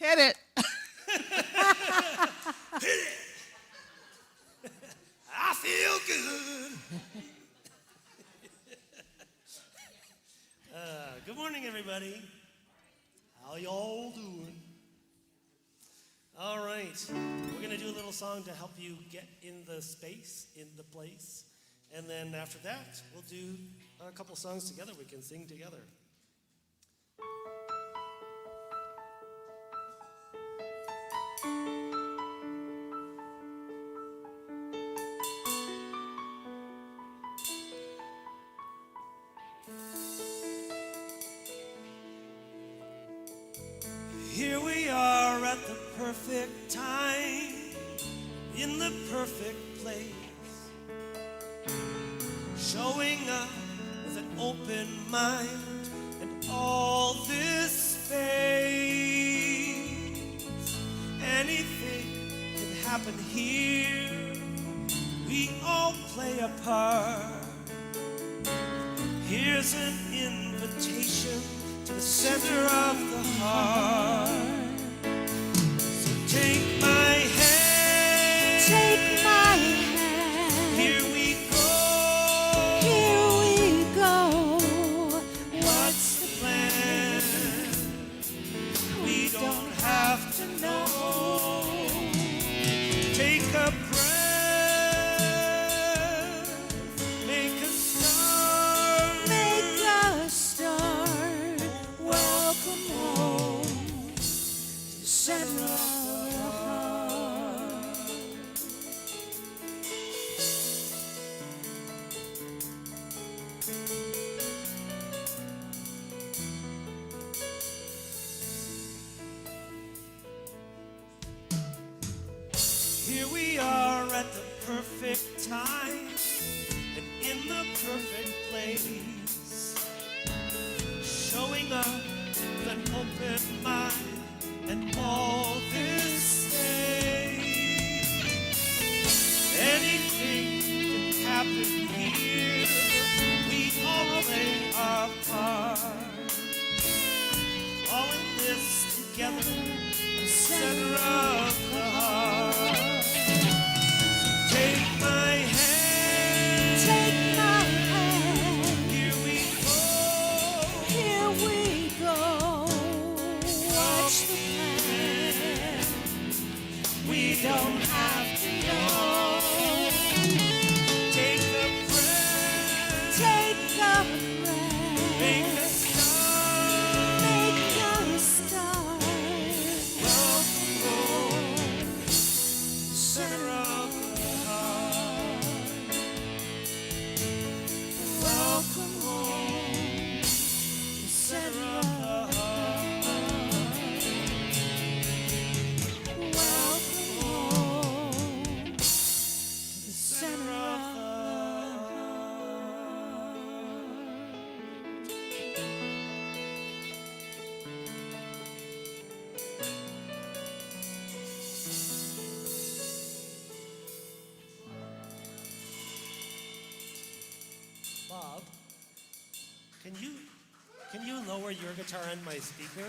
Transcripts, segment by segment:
Hit it. Hit it. I feel good. Good morning, everybody. How y'all doing? All right. We're going to do a little song to help you get in the space, in the place. And then after that, we'll do a couple songs together. We can sing together. Here we are at the perfect time, in the perfect place, showing up with an open mind and all this space. Anything can happen here, we all play a part. Here's an invitation to the center of the heart. So take my hand. Take my hand. Here we go. Here we go. What's the plan? We don't have to know. Take a breath. Make a start. Make a start. Welcome home to the center of the heart. Here we are at the perfect time and in the perfect place, showing up with an open mind and all this space. Anything can happen here, we all play our part. All in this together, the center of the heart. Take my hand. Take my hand. Here we go. Here we go. Watch the plan. We don't have to know. Take a breath. Take a breath. Make a start. Make a start. Welcome home, center of the heart. Welcome home, center of the heart. Welcome home to the center of the heart. Bob, can you lower your guitar on my speaker?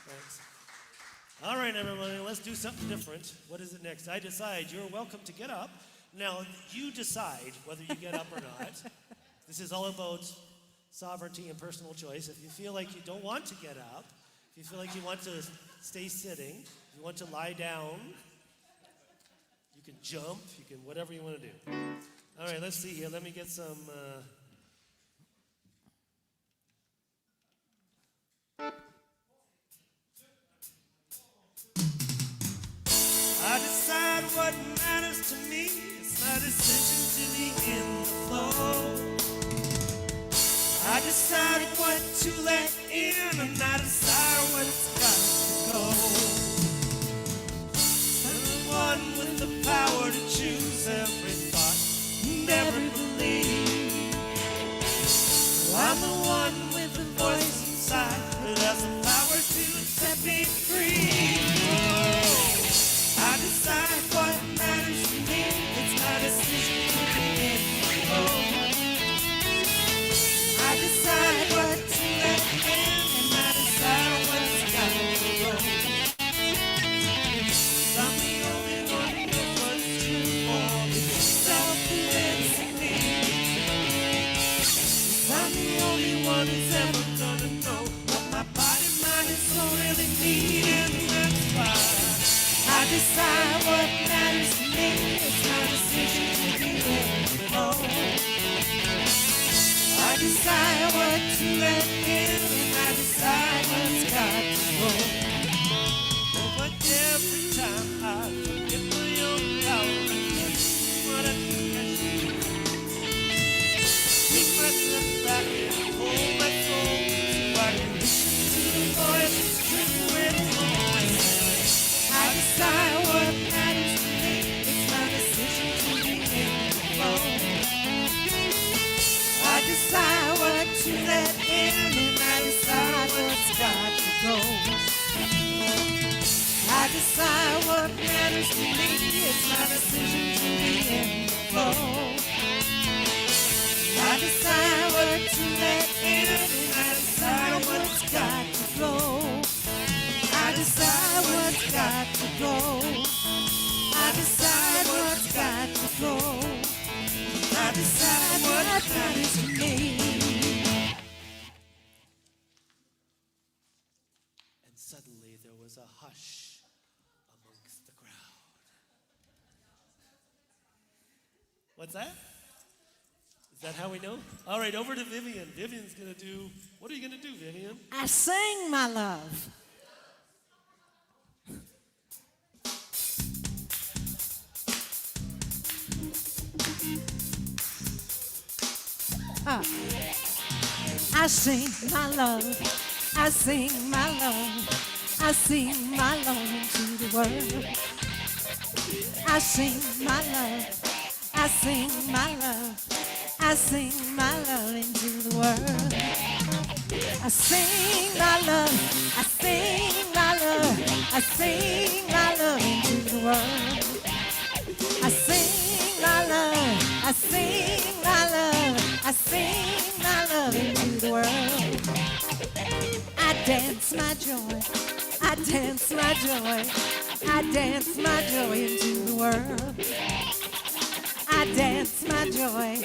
Thanks. All right, everybody, let's do something different. What is it next? I decide. You're welcome to get up. Now, you decide whether you get up or not. This is all about sovereignty and personal choice. If you feel like you don't want to get up, if you feel like you want to stay sitting, if you want to lie down, you can jump, you can whatever you want to do. All right, let's see here. Let me get some... I decide what matters to me. It's my decision to be in the flow. I decide what to let in, and I decide what's got to go. I'm the one with the power to choose every thought and every belief. I'm the one with the voice inside that has the power to set me free. I decide what matters to me. It's my decision to be in the flow. I decide what to let in, and I decide what's got to go. decide what matters to me. It's my decision to be in the flow. I decide what to let in, and I decide what's got to flow. I decide what's got to go. I decide what's got to flow. I decide what matters to me. And suddenly there was a hush amongst the crowd. What's that? Is that how we know? All right, over to Vivian. Vivian's going to do, what are you going to do, Vivian? I sing my love. I sing my love. I sing my love. I sing my love into the world. I sing my love. I sing my love. I sing my love into the world. I sing my love. I sing my love. I sing my love into the world. I sing my love. I sing my love. I sing my love into the world. I dance my joy. I dance my joy. I dance my joy into the world. I dance my joy.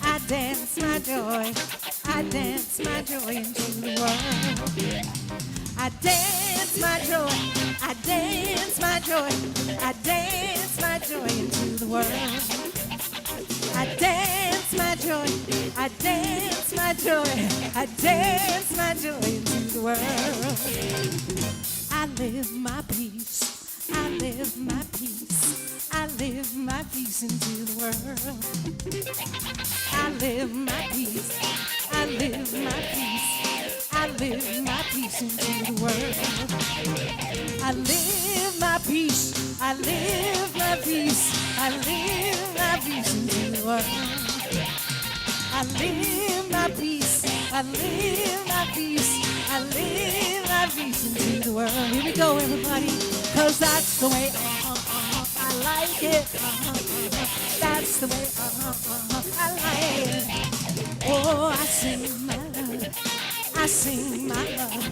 I dance my joy. I dance my joy into the world. I dance my joy. I dance my joy. I dance my joy into the world. I dance my joy. I dance my joy. I dance my joy into the world. I live my peace. I live my peace. I live my peace into the world. I live my peace. I live my peace. I live my peace into the world. I live my peace. I live my peace. I live my peace into the world. I live my peace. I live my peace. I live my peace into the world. Here we go, everybody. 'Cause that's the way I like it. That's the way I like it. Oh, I sing my love. I sing my love.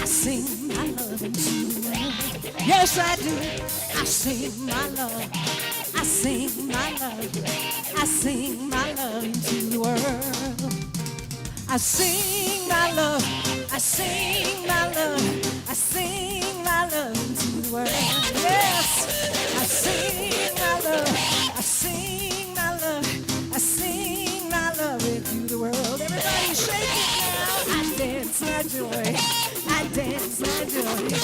I sing my love into the world. Yes, I do. I sing my love. I sing my love. I sing my love into the world. I sing my love. I sing my love. I sing my love into the world. Yes, I sing my love. I sing my love. I sing my love into the world. Everybody shake it now. I dance my joy. I dance my joy.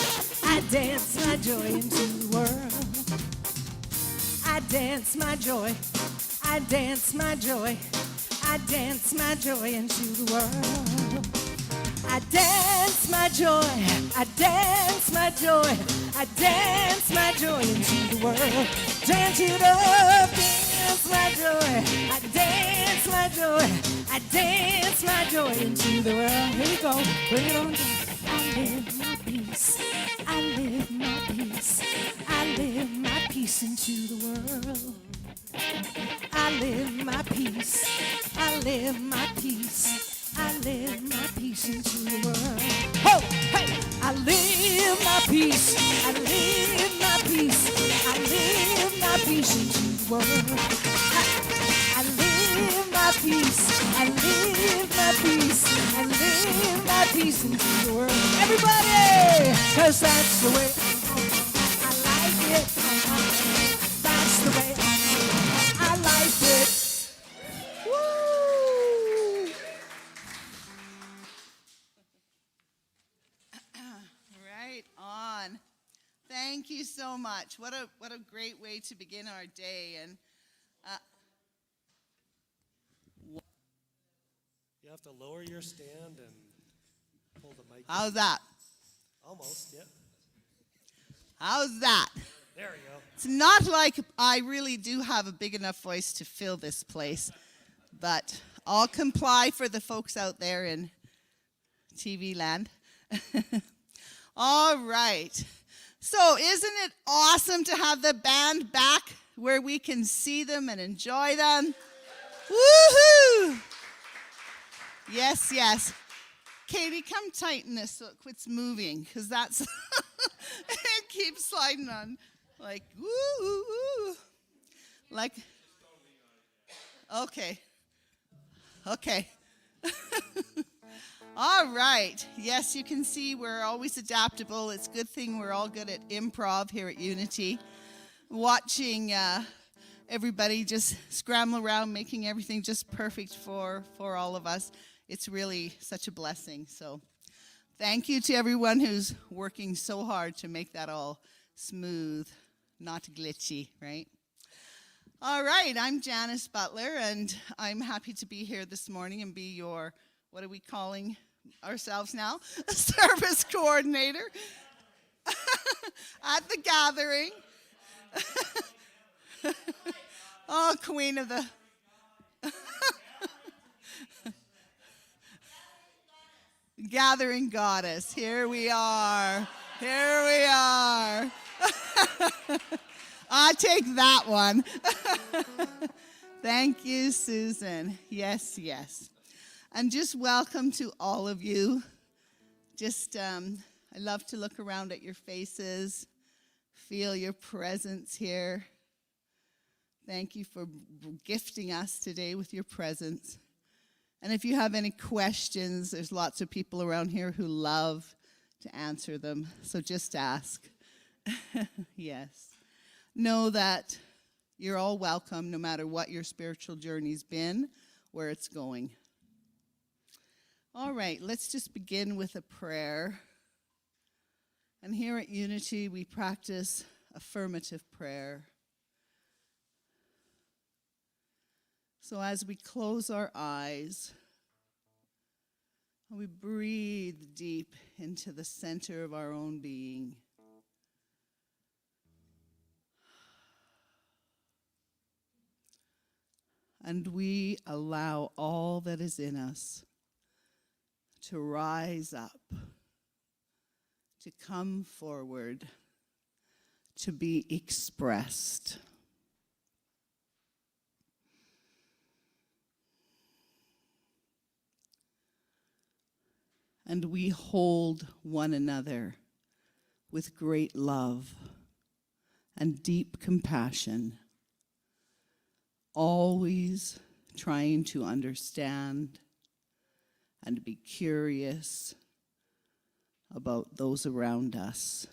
I dance my joy into the world. I dance my joy. I dance my joy. I dance my joy into the world. I dance my joy. I dance my joy. I dance my joy into the world. Dance it up, dance my joy. I dance my joy. I dance my joy into the world. Here we go, bring it on down. I live my peace. I live my peace. I live my peace into the world. I live my peace. I live my peace. I live my peace into the world. Oh, hey! I live my peace. I live my peace. I live my peace into the world. I live my peace. I live my peace. I live my peace into the world. Everybody! 'Cause that's the way I like it. That's the way I like it. Woo! Right on. Thank you so much. What a great way to begin our day. And You have to lower your stand and pull the mic. how's that? Almost, yeah. How's that? There we go. It's not like I really do have a big enough voice to fill this place, but I'll comply for the folks out there in TV land. All right. So isn't it awesome to have the band back where we can see them and enjoy them? Woohoo! Yes, yes. Katie, come tighten this so it quits moving, because that's, it keeps sliding on. Like, woo. Like, okay. All right. Yes, you can see we're always adaptable. It's a good thing we're all good at improv here at Unity. Watching everybody just scramble around, making everything just perfect for all of us. It's really such a blessing. So thank you to everyone who's working so hard to make that all smooth, not glitchy, right? All right, I'm Janice Butler, and I'm happy to be here this morning and be your, what are we calling ourselves now? A service coordinator at the gathering. Oh, queen of the... Gathering goddess. Here we are. I take that one. Thank you, Susan. Yes. And just welcome to all of you. Just, I love to look around at your faces, feel your presence here. Thank you for gifting us today with your presence. And if you have any questions, there's lots of people around here who love to answer them. So just ask. Yes. Know that you're all welcome no matter what your spiritual journey's been, where it's going. All right, let's just begin with a prayer. And here at Unity, we practice affirmative prayer. So as we close our eyes, we breathe deep into the center of our own being. And we allow all that is in us to rise up, to come forward, to be expressed. And we hold one another with great love and deep compassion, always trying to understand and be curious about those around us.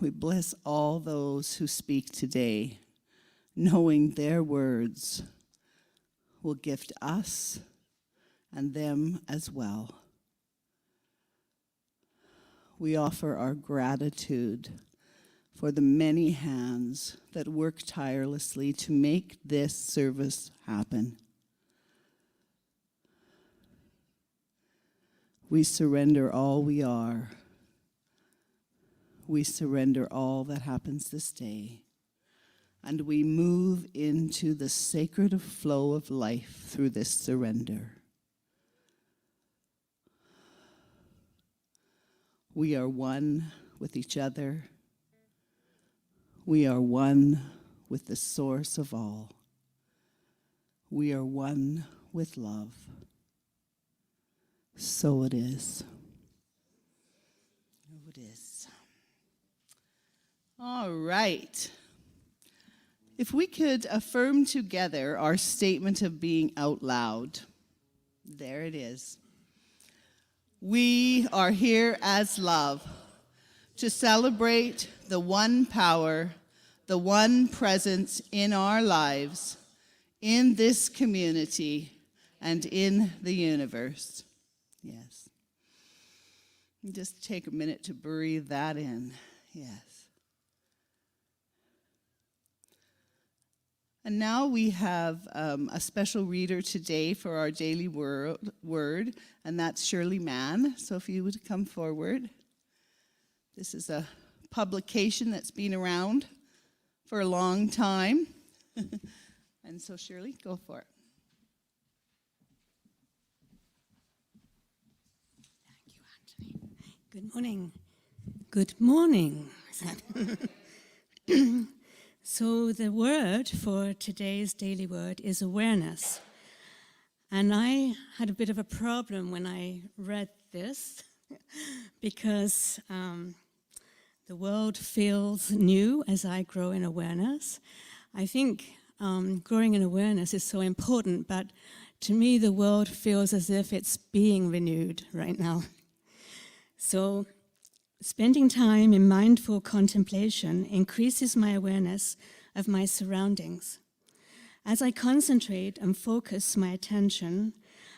We bless all those who speak today, knowing their words will gift us and them as well. We offer our gratitude for the many hands that work tirelessly to make this service happen. We surrender all we are. We surrender all that happens this day. And we move into the sacred flow of life through this surrender. We are one with each other. We are one with the source of all. We are one with love. So it is. So it is. All right. If we could affirm together our statement of being out loud. There it is. We are here as love to celebrate the one power, the one presence in our lives, in this community, and in the universe. Yes. Just take a minute to breathe that in. Yes. And now we have a special reader today for our daily word, and that's Shirley Mann. So if you would come forward. This is a publication that's been around for a long time. And so Shirley, go for it. Good morning. Good morning. So the word for today's daily word is awareness. And I had a bit of a problem when I read this because the world feels new as I grow in awareness. I think growing in awareness is so important, but to me the world feels as if it's being renewed right now. So spending time in mindful contemplation increases my awareness of my surroundings. As I concentrate and focus my attention,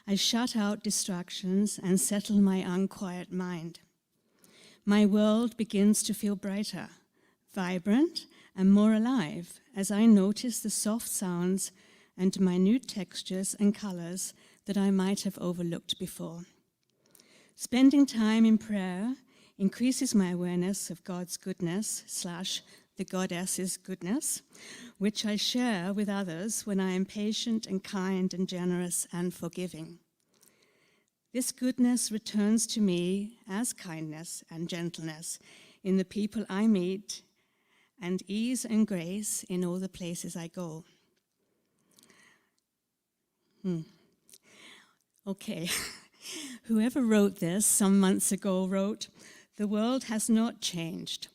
I shut out distractions and settle my unquiet mind. My world begins to feel brighter, vibrant, and more alive as I notice the soft sounds and minute textures and colors that I might have overlooked before. Spending time in prayer increases my awareness of God's goodness / the goddess's goodness, which I share with others when I am patient and kind and generous and forgiving. This goodness returns to me as kindness and gentleness in the people I meet and ease and grace in all the places I go. Okay, whoever wrote this some months ago wrote, "The world has not changed.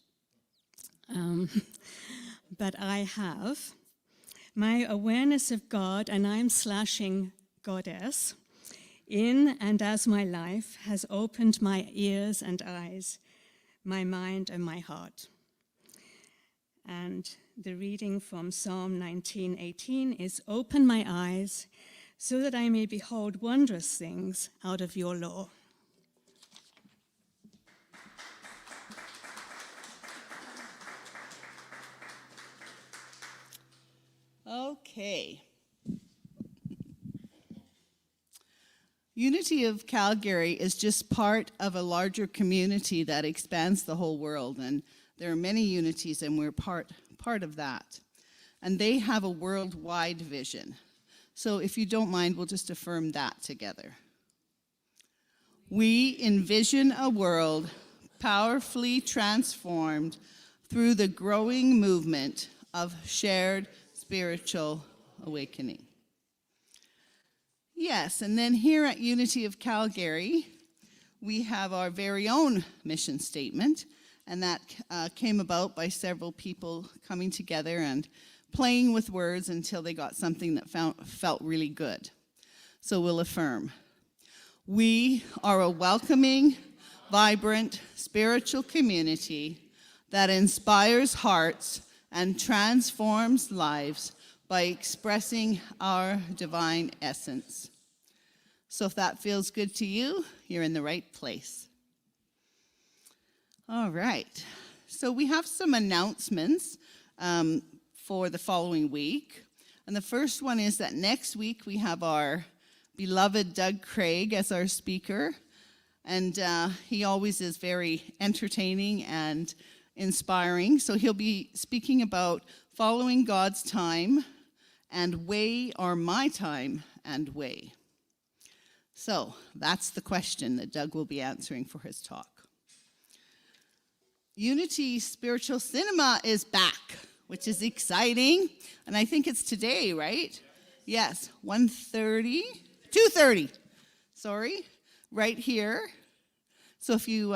But I have. My awareness of God, and I'm slashing goddess, in and as my life has opened my ears and eyes, my mind and my heart." And the reading from Psalm 19:18 is, "Open my eyes so that I may behold wondrous things out of your law." Okay. Unity of Calgary is just part of a larger community that expands the whole world, and there are many unities, and we're part of that. And they have a worldwide vision. So if you don't mind, we'll just affirm that together. We envision a world powerfully transformed through the growing movement of shared spiritual awakening. Yes, and then here at Unity of Calgary, we have our very own mission statement, and that came about by several people coming together and playing with words until they got something that felt really good. So we'll affirm. We are a welcoming, vibrant, spiritual community that inspires hearts and transforms lives by expressing our divine essence. So if that feels good to you, you're in the right place. All right. So we have some announcements for the following week. And the first one is that next week we have our beloved Doug Craig as our speaker. And he always is very entertaining and inspiring. So he'll be speaking about following God's time and way, or my time and way. So that's the question that Doug will be answering for his talk. Unity Spiritual Cinema is back, which is exciting. And I think it's today, right? Yes, 2:30, sorry, right here. So if you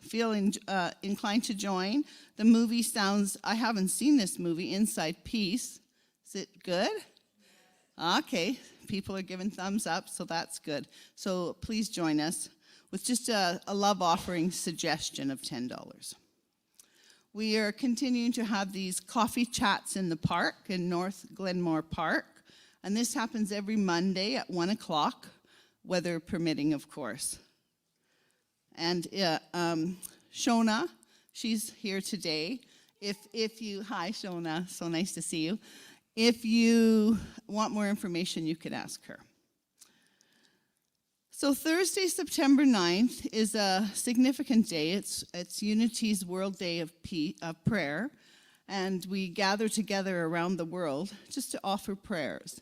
feel inclined to join, the movie sounds, I haven't seen this movie, Inside Peace. Is it good? Okay, people are giving thumbs up, so that's good. So please join us with just a love offering suggestion of $10. We are continuing to have these coffee chats in the park, in North Glenmore Park, and this happens every Monday at 1 o'clock, weather permitting, of course. And Shona, she's here today. If you, hi Shona, so nice to see you. If you want more information, you could ask her. So Thursday, September 9th is a significant day. It's Unity's World Day of Prayer, and we gather together around the world just to offer prayers.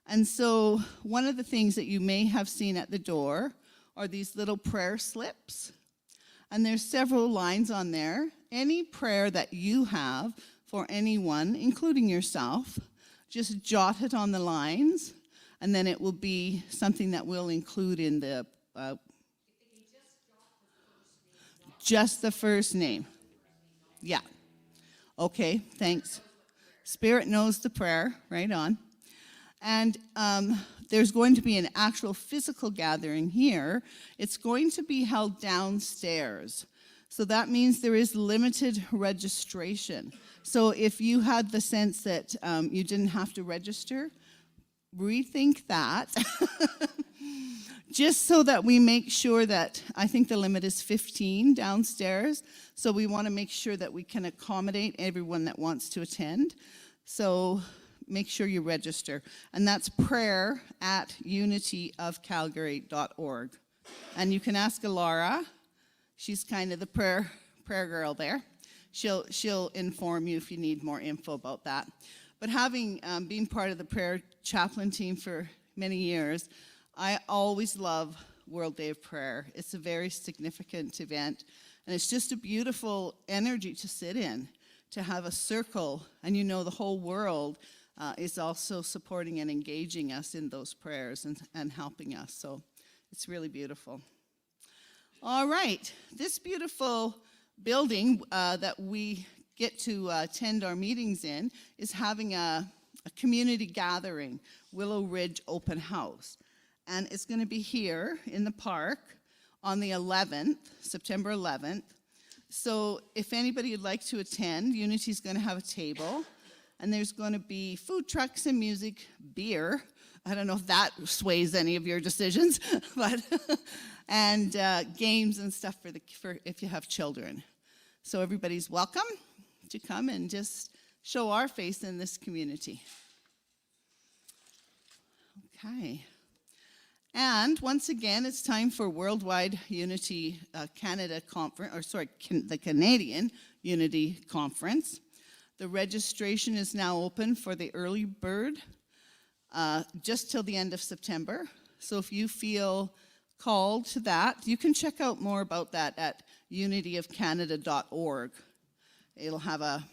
And so one of the things that you may have seen at the door are these little prayer slips. And there's several lines on there. Any prayer that you have for anyone, including yourself, just jot it on the lines, and then it will be something that we'll include in the just the first name. Yeah. Okay, thanks. Spirit knows the prayer. Right on. And there's going to be an actual physical gathering here. It's going to be held downstairs. So that means there is limited registration. So if you had the sense that you didn't have to register, rethink that. Just so that we make sure that, I think the limit is 15 downstairs. So we want to make sure that we can accommodate everyone that wants to attend. So make sure you register. And that's prayer@unityofcalgary.org. And you can ask Laura. She's kind of the prayer girl there. She'll inform you if you need more info about that. But having been part of the prayer chaplain team for many years, I always love World Day of Prayer. It's a very significant event, and it's just a beautiful energy to sit in, to have a circle, and the whole world is also supporting and engaging us in those prayers and helping us. So it's really beautiful. All right, this beautiful building that we get to attend our meetings in is having a community gathering, Willow Ridge Open House. And it's going to be here in the park on the 11th, September 11th. So if anybody would like to attend, Unity's going to have a table. And there's going to be food trucks and music, beer. I don't know if that sways any of your decisions, but and games and stuff for if you have children. So everybody's welcome to come and just show our face in this community. Okay. And once again, it's time for Worldwide Unity Canada Conference, the Canadian Unity Conference. The registration is now open for the early bird just till the end of September. So if you feel called to that, you can check out more about that at unityofcanada.org. It'll have a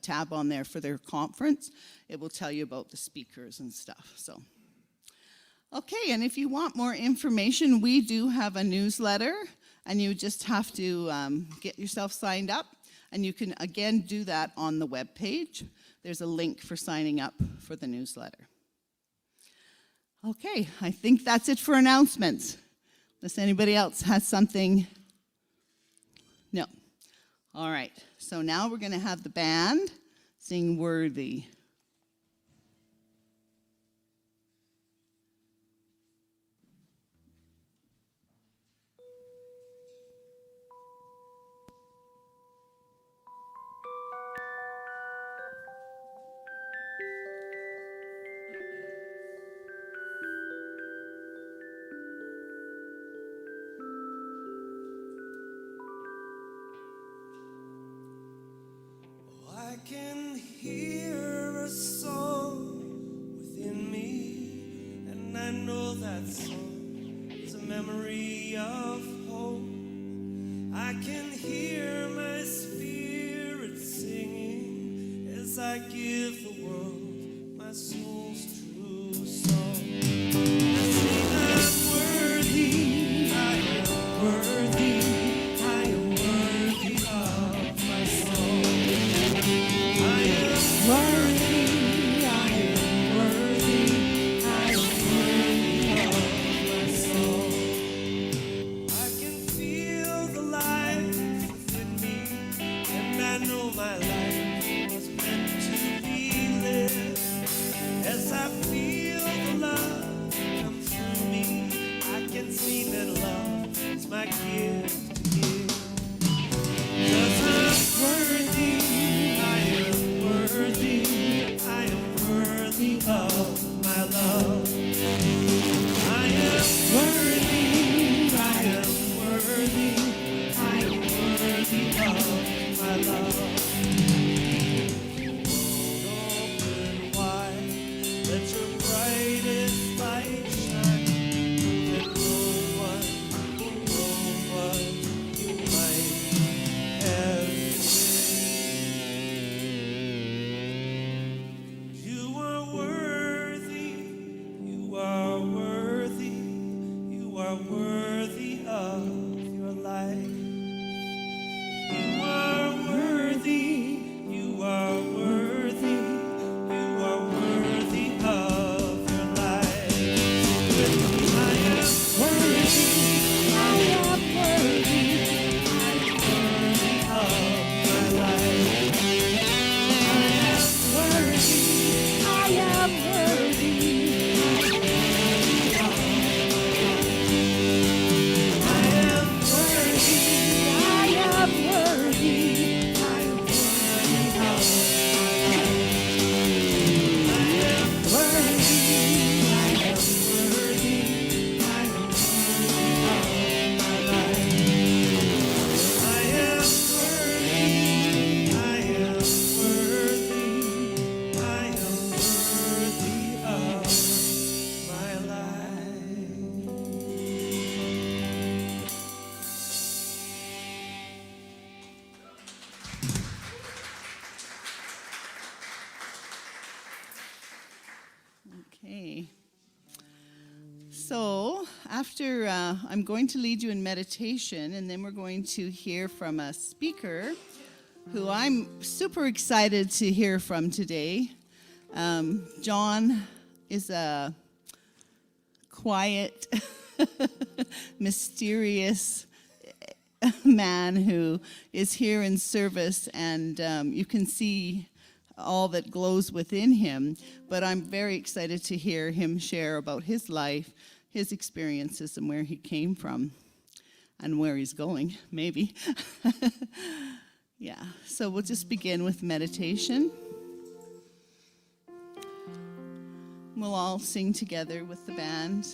tab on there for their conference. It will tell you about the speakers and stuff. So. Okay, and if you want more information, we do have a newsletter, and you just have to get yourself signed up, and you can, again, do that on the webpage. There's a link for signing up for the newsletter. Okay, I think that's it for announcements. Unless anybody else has something. No. All right, so now we're going to have the band sing Worthy. I can hear a song within me, and I know that song is a memory of home. I can hear my spirit singing as I give the world my soul's true song. I sing, I'm worthy, I am worthy, I am worthy of my song. Worthy, I am worthy, I am worthy of my soul. I can feel the life within me, and I know my life was meant to be lived. As I So, after I'm going to lead you in meditation, and then we're going to hear from a speaker who I'm super excited to hear from today. John is a quiet, mysterious man who is here in service, and you can see all that glows within him. But I'm very excited to hear him share about his life, his experiences, and where he came from, and where he's going, maybe. Yeah, so we'll just begin with meditation. We'll all sing together with the band.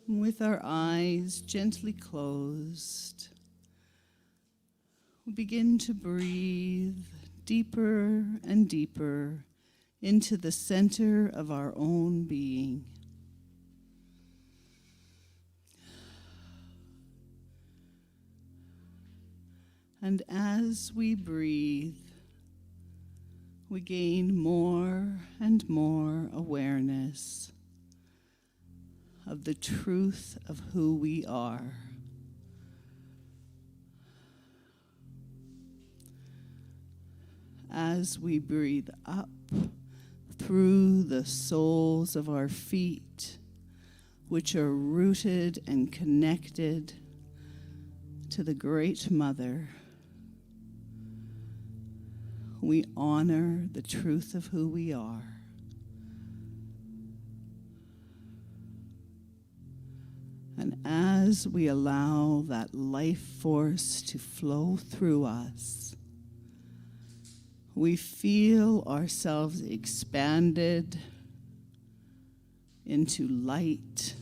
With our eyes gently closed, we begin to breathe deeper and deeper into the center of our own being. And as we breathe, we gain more and more awareness of the truth of who we are. As we breathe up through the soles of our feet, which are rooted and connected to the Great Mother, we honor the truth of who we are. And as we allow that life force to flow through us, we feel ourselves expanded into light,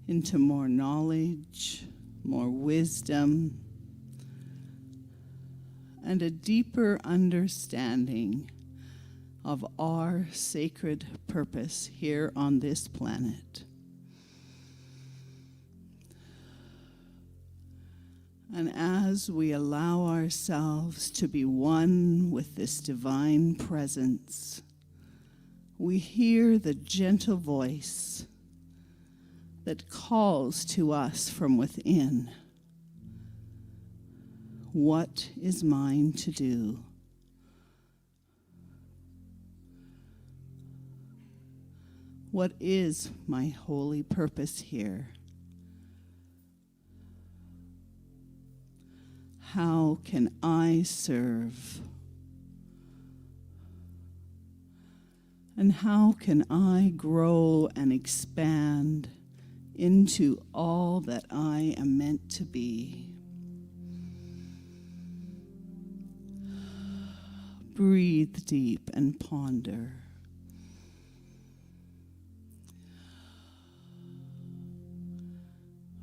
into more knowledge, more wisdom, and a deeper understanding of our sacred purpose here on this planet. And as we allow ourselves to be one with this divine presence, we hear the gentle voice that calls to us from within. What is mine to do? What is my holy purpose here? How can I serve? And how can I grow and expand into all that I am meant to be? Breathe deep and ponder.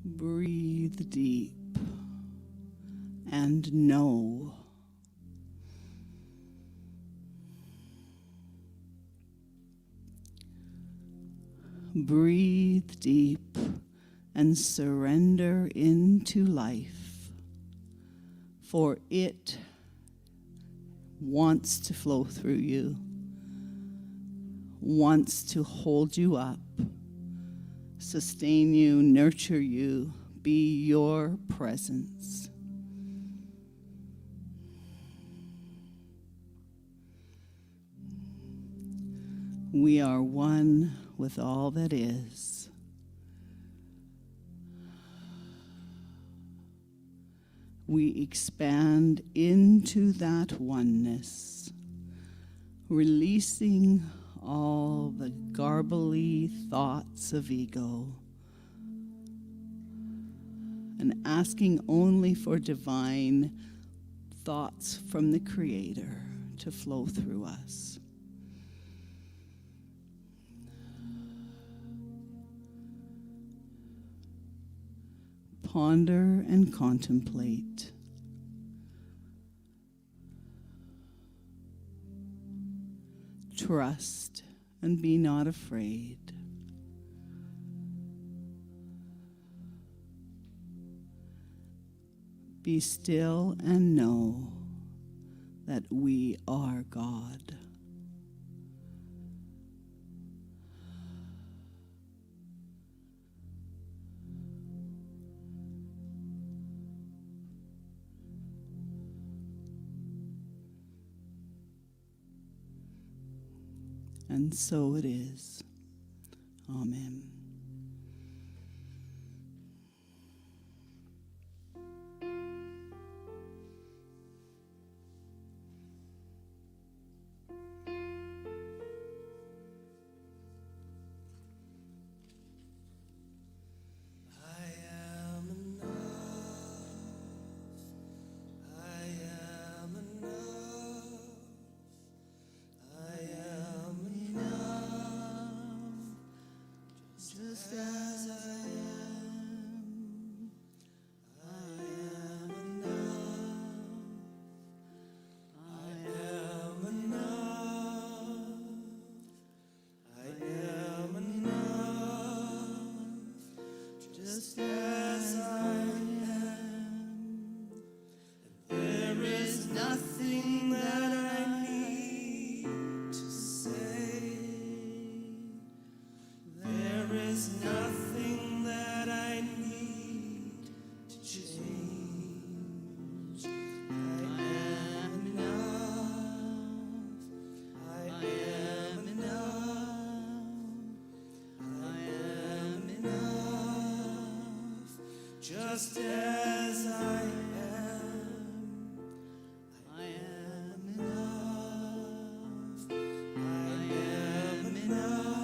Breathe deep and know. Breathe deep and surrender into life, for it wants to flow through you, wants to hold you up, sustain you, nurture you, be your presence. We are one with all that is. We expand into that oneness, releasing all the garbly thoughts of ego and asking only for divine thoughts from the Creator to flow through us. Ponder and contemplate. Trust and be not afraid. Be still and know that we are God. And so it is. Amen. Just as I am, I am enough. I am enough. I am enough. Just as I am, there is nothing that I need to do. There is nothing that I need to prove. I am enough. I am enough. I am enough. Just as I am. I am enough. I am enough.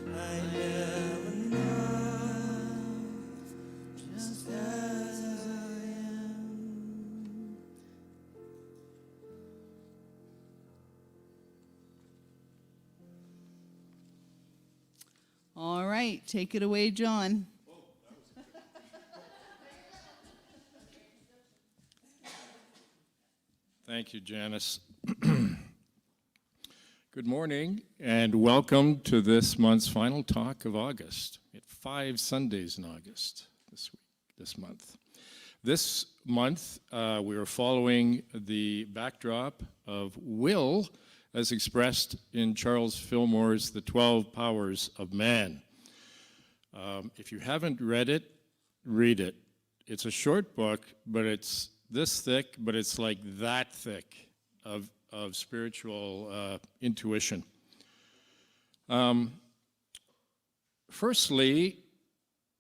I am enough, just as I am. All right, take it away, John. Thank you, Janice. Good morning, and welcome to this month's final talk of August. We had 5 Sundays in August this month. This month, we are following the backdrop of will as expressed in Charles Fillmore's The 12 Powers of Man. If you haven't read it, read it. It's a short book, but it's this thick, but it's like that thick of spiritual intuition. Firstly,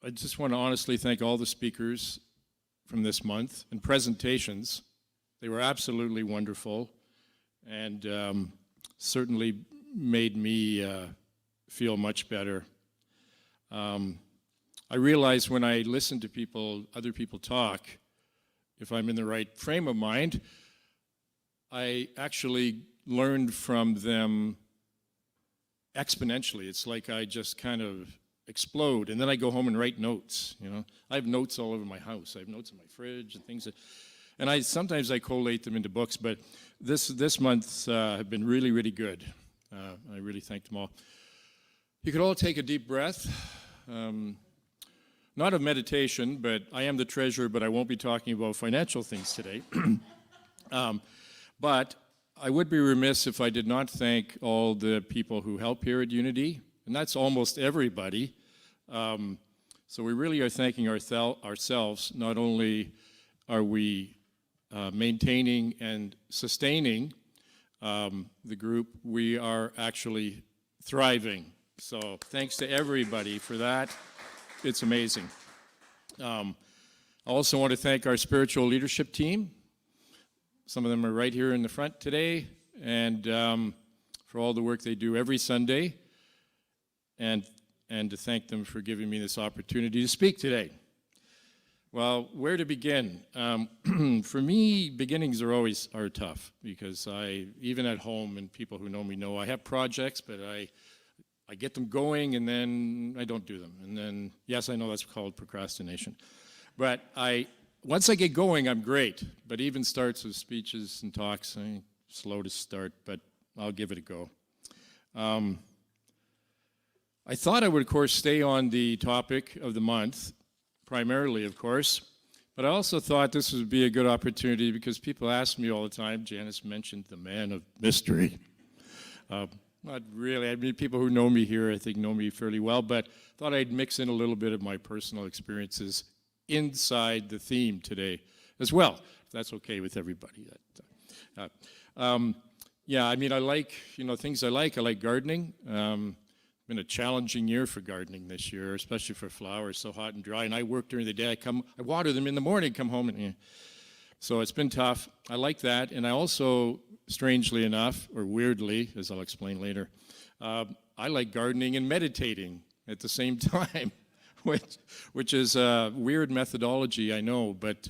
I just want to honestly thank all the speakers from this month and presentations. They were absolutely wonderful and certainly made me feel much better. I realize when I listen to other people talk, if I'm in the right frame of mind, I actually learned from them exponentially. It's like I just kind of explode, and then I go home and write notes. I have notes all over my house. I have notes in my fridge and things, and sometimes I collate them into books. But this month have been really, really good. I really thank them all. You could all take a deep breath. Not of meditation, but I am the treasurer, but I won't be talking about financial things today. But I would be remiss if I did not thank all the people who help here at Unity, and that's almost everybody. So we really are thanking ourselves. Not only are we maintaining and sustaining the group, we are actually thriving. So thanks to everybody for that. It's amazing. I also want to thank our spiritual leadership team. Some of them are right here in the front today, and for all the work they do every Sunday, and to thank them for giving me this opportunity to speak today. Well, where to begin? For me, beginnings are tough, because even at home, and people who know me know, I have projects, but I get them going and then I don't do them. And then, yes, I know that's called procrastination. But once I get going, I'm great. But even starts with speeches and talks, I'm slow to start, but I'll give it a go. I thought I would, of course, stay on the topic of the month, primarily, of course. But I also thought this would be a good opportunity because people ask me all the time. Janice mentioned the man of mystery. Not really. I mean, people who know me here, I think, know me fairly well, but thought I'd mix in a little bit of my personal experiences inside the theme today as well, if that's okay with everybody. Yeah, I mean, I like, things I like gardening. Been a challenging year for gardening this year, especially for flowers, so hot and dry, and I work during the day. I water them in the morning, come home, and so it's been tough. I like that, and I also, strangely enough, or weirdly, as I'll explain later, I like gardening and meditating at the same time, which is a weird methodology, I know, but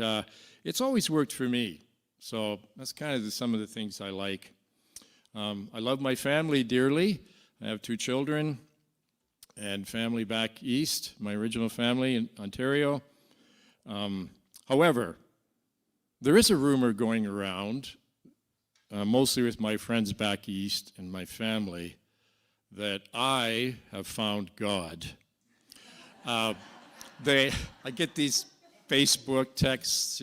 it's always worked for me. So that's kind of some of the things I like. I love my family dearly. I have 2 children and family back east, my original family in Ontario. However, there is a rumor going around, mostly with my friends back east and my family, that I have found God. I get these Facebook texts,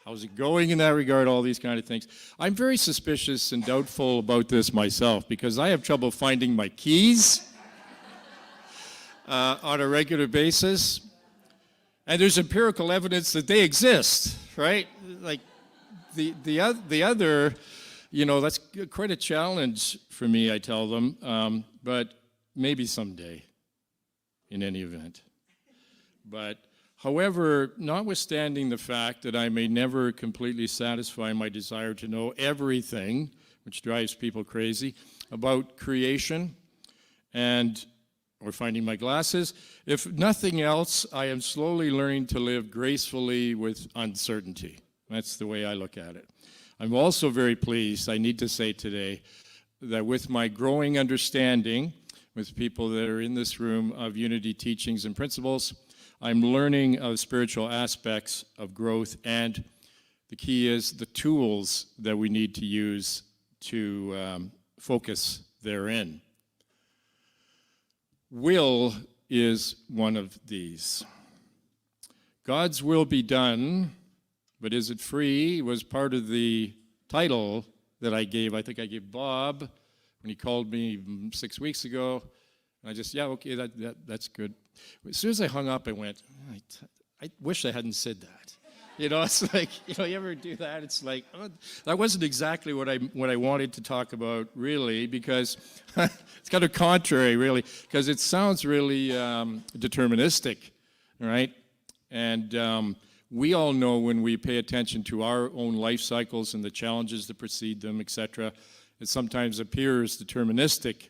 how's it going in that regard, all these kind of things. I'm very suspicious and doubtful about this myself because I have trouble finding my keys on a regular basis. And there's empirical evidence that they exist, right? Like the other, that's quite a challenge for me, I tell them, but maybe someday, in any event. But however, notwithstanding the fact that I may never completely satisfy my desire to know everything, which drives people crazy, about creation or finding my glasses, if nothing else, I am slowly learning to live gracefully with uncertainty. That's the way I look at it. I'm also very pleased, I need to say today, that with my growing understanding with people that are in this room of Unity teachings and principles, I'm learning of spiritual aspects of growth and The key is the tools that we need to use to focus therein. Will is one of these. God's will be done, but is it free? Was part of the title that I gave. I think I gave Bob when he called me 6 weeks ago. And I just, yeah, okay, that's good. As soon as I hung up, I went, I wish I hadn't said that. You know, it's like, you know, you ever do that? It's like, oh, that wasn't exactly what I wanted to talk about, really, because it's kind of contrary, really, because it sounds really deterministic, right? And we all know when we pay attention to our own life cycles and the challenges that precede them, etc., it sometimes appears deterministic.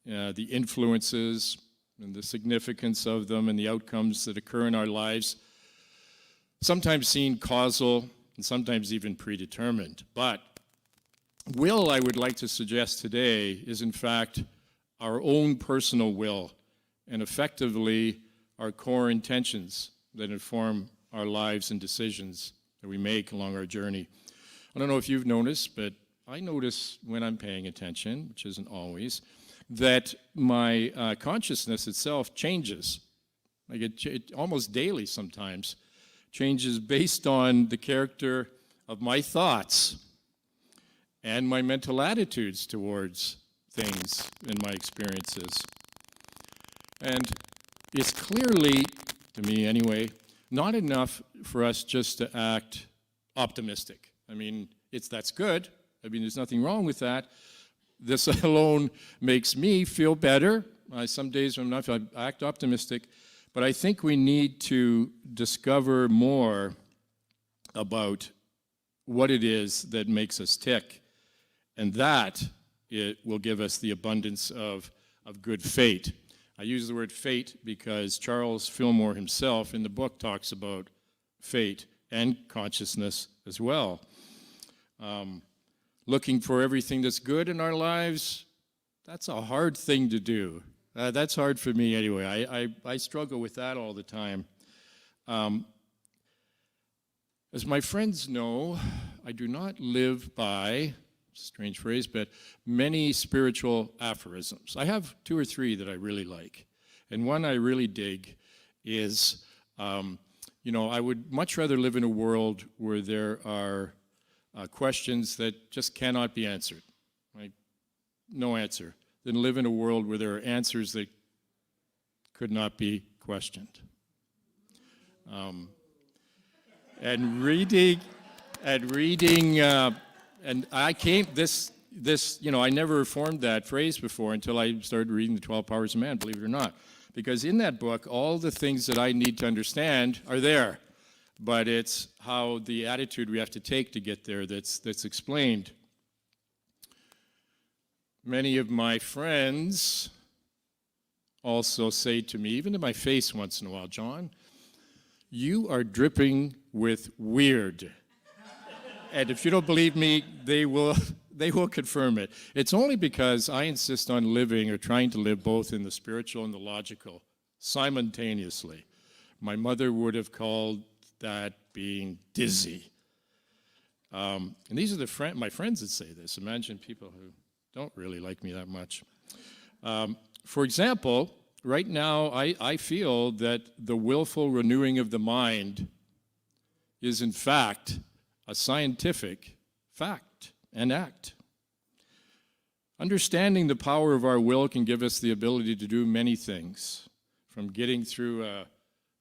The influences and the significance of them and the outcomes that occur in our lives, sometimes seen causal and sometimes even predetermined. But will, I would like to suggest today, is in fact our own personal will and effectively our core intentions that inform our lives and decisions that we make along our journey. I don't know if you've noticed, but I notice when I'm paying attention, which isn't always, that my consciousness itself changes. Like it almost daily sometimes changes based on the character of my thoughts and my mental attitudes towards things in my experiences. And it's clearly, to me anyway, not enough for us just to act optimistic. I mean, that's good. I mean, there's nothing wrong with that. This alone makes me feel better. Some days when I act optimistic, but I think we need to discover more about what it is that makes us tick, and that it will give us the abundance of good fate. I use the word fate because Charles Fillmore himself in the book talks about fate and consciousness as well. Looking for everything that's good in our lives, that's a hard thing to do. That's hard for me anyway. I struggle with that all the time. As my friends know, I do not live by, strange phrase, but many spiritual aphorisms. I have 2 or 3 that I really like. And one I really dig is, I would much rather live in a world where there are questions that just cannot be answered, right? No answer, than live in a world where there are answers that could not be questioned. And I came, I never formed that phrase before until I started reading The 12 Powers of Man, believe it or not. Because in that book, all the things that I need to understand are there. But it's how the attitude we have to take to get there that's explained. Many of my friends also say to me, even to my face once in a while, John, you are dripping with weird. And if you don't believe me, they will confirm it. It's only because I insist on living or trying to live both in the spiritual and the logical simultaneously. My mother would have called that being dizzy. And these are my friends that say this. Imagine people who don't really like me that much. For example, right now I feel that the willful renewing of the mind is in fact a scientific fact and act. Understanding the power of our will can give us the ability to do many things, from getting through a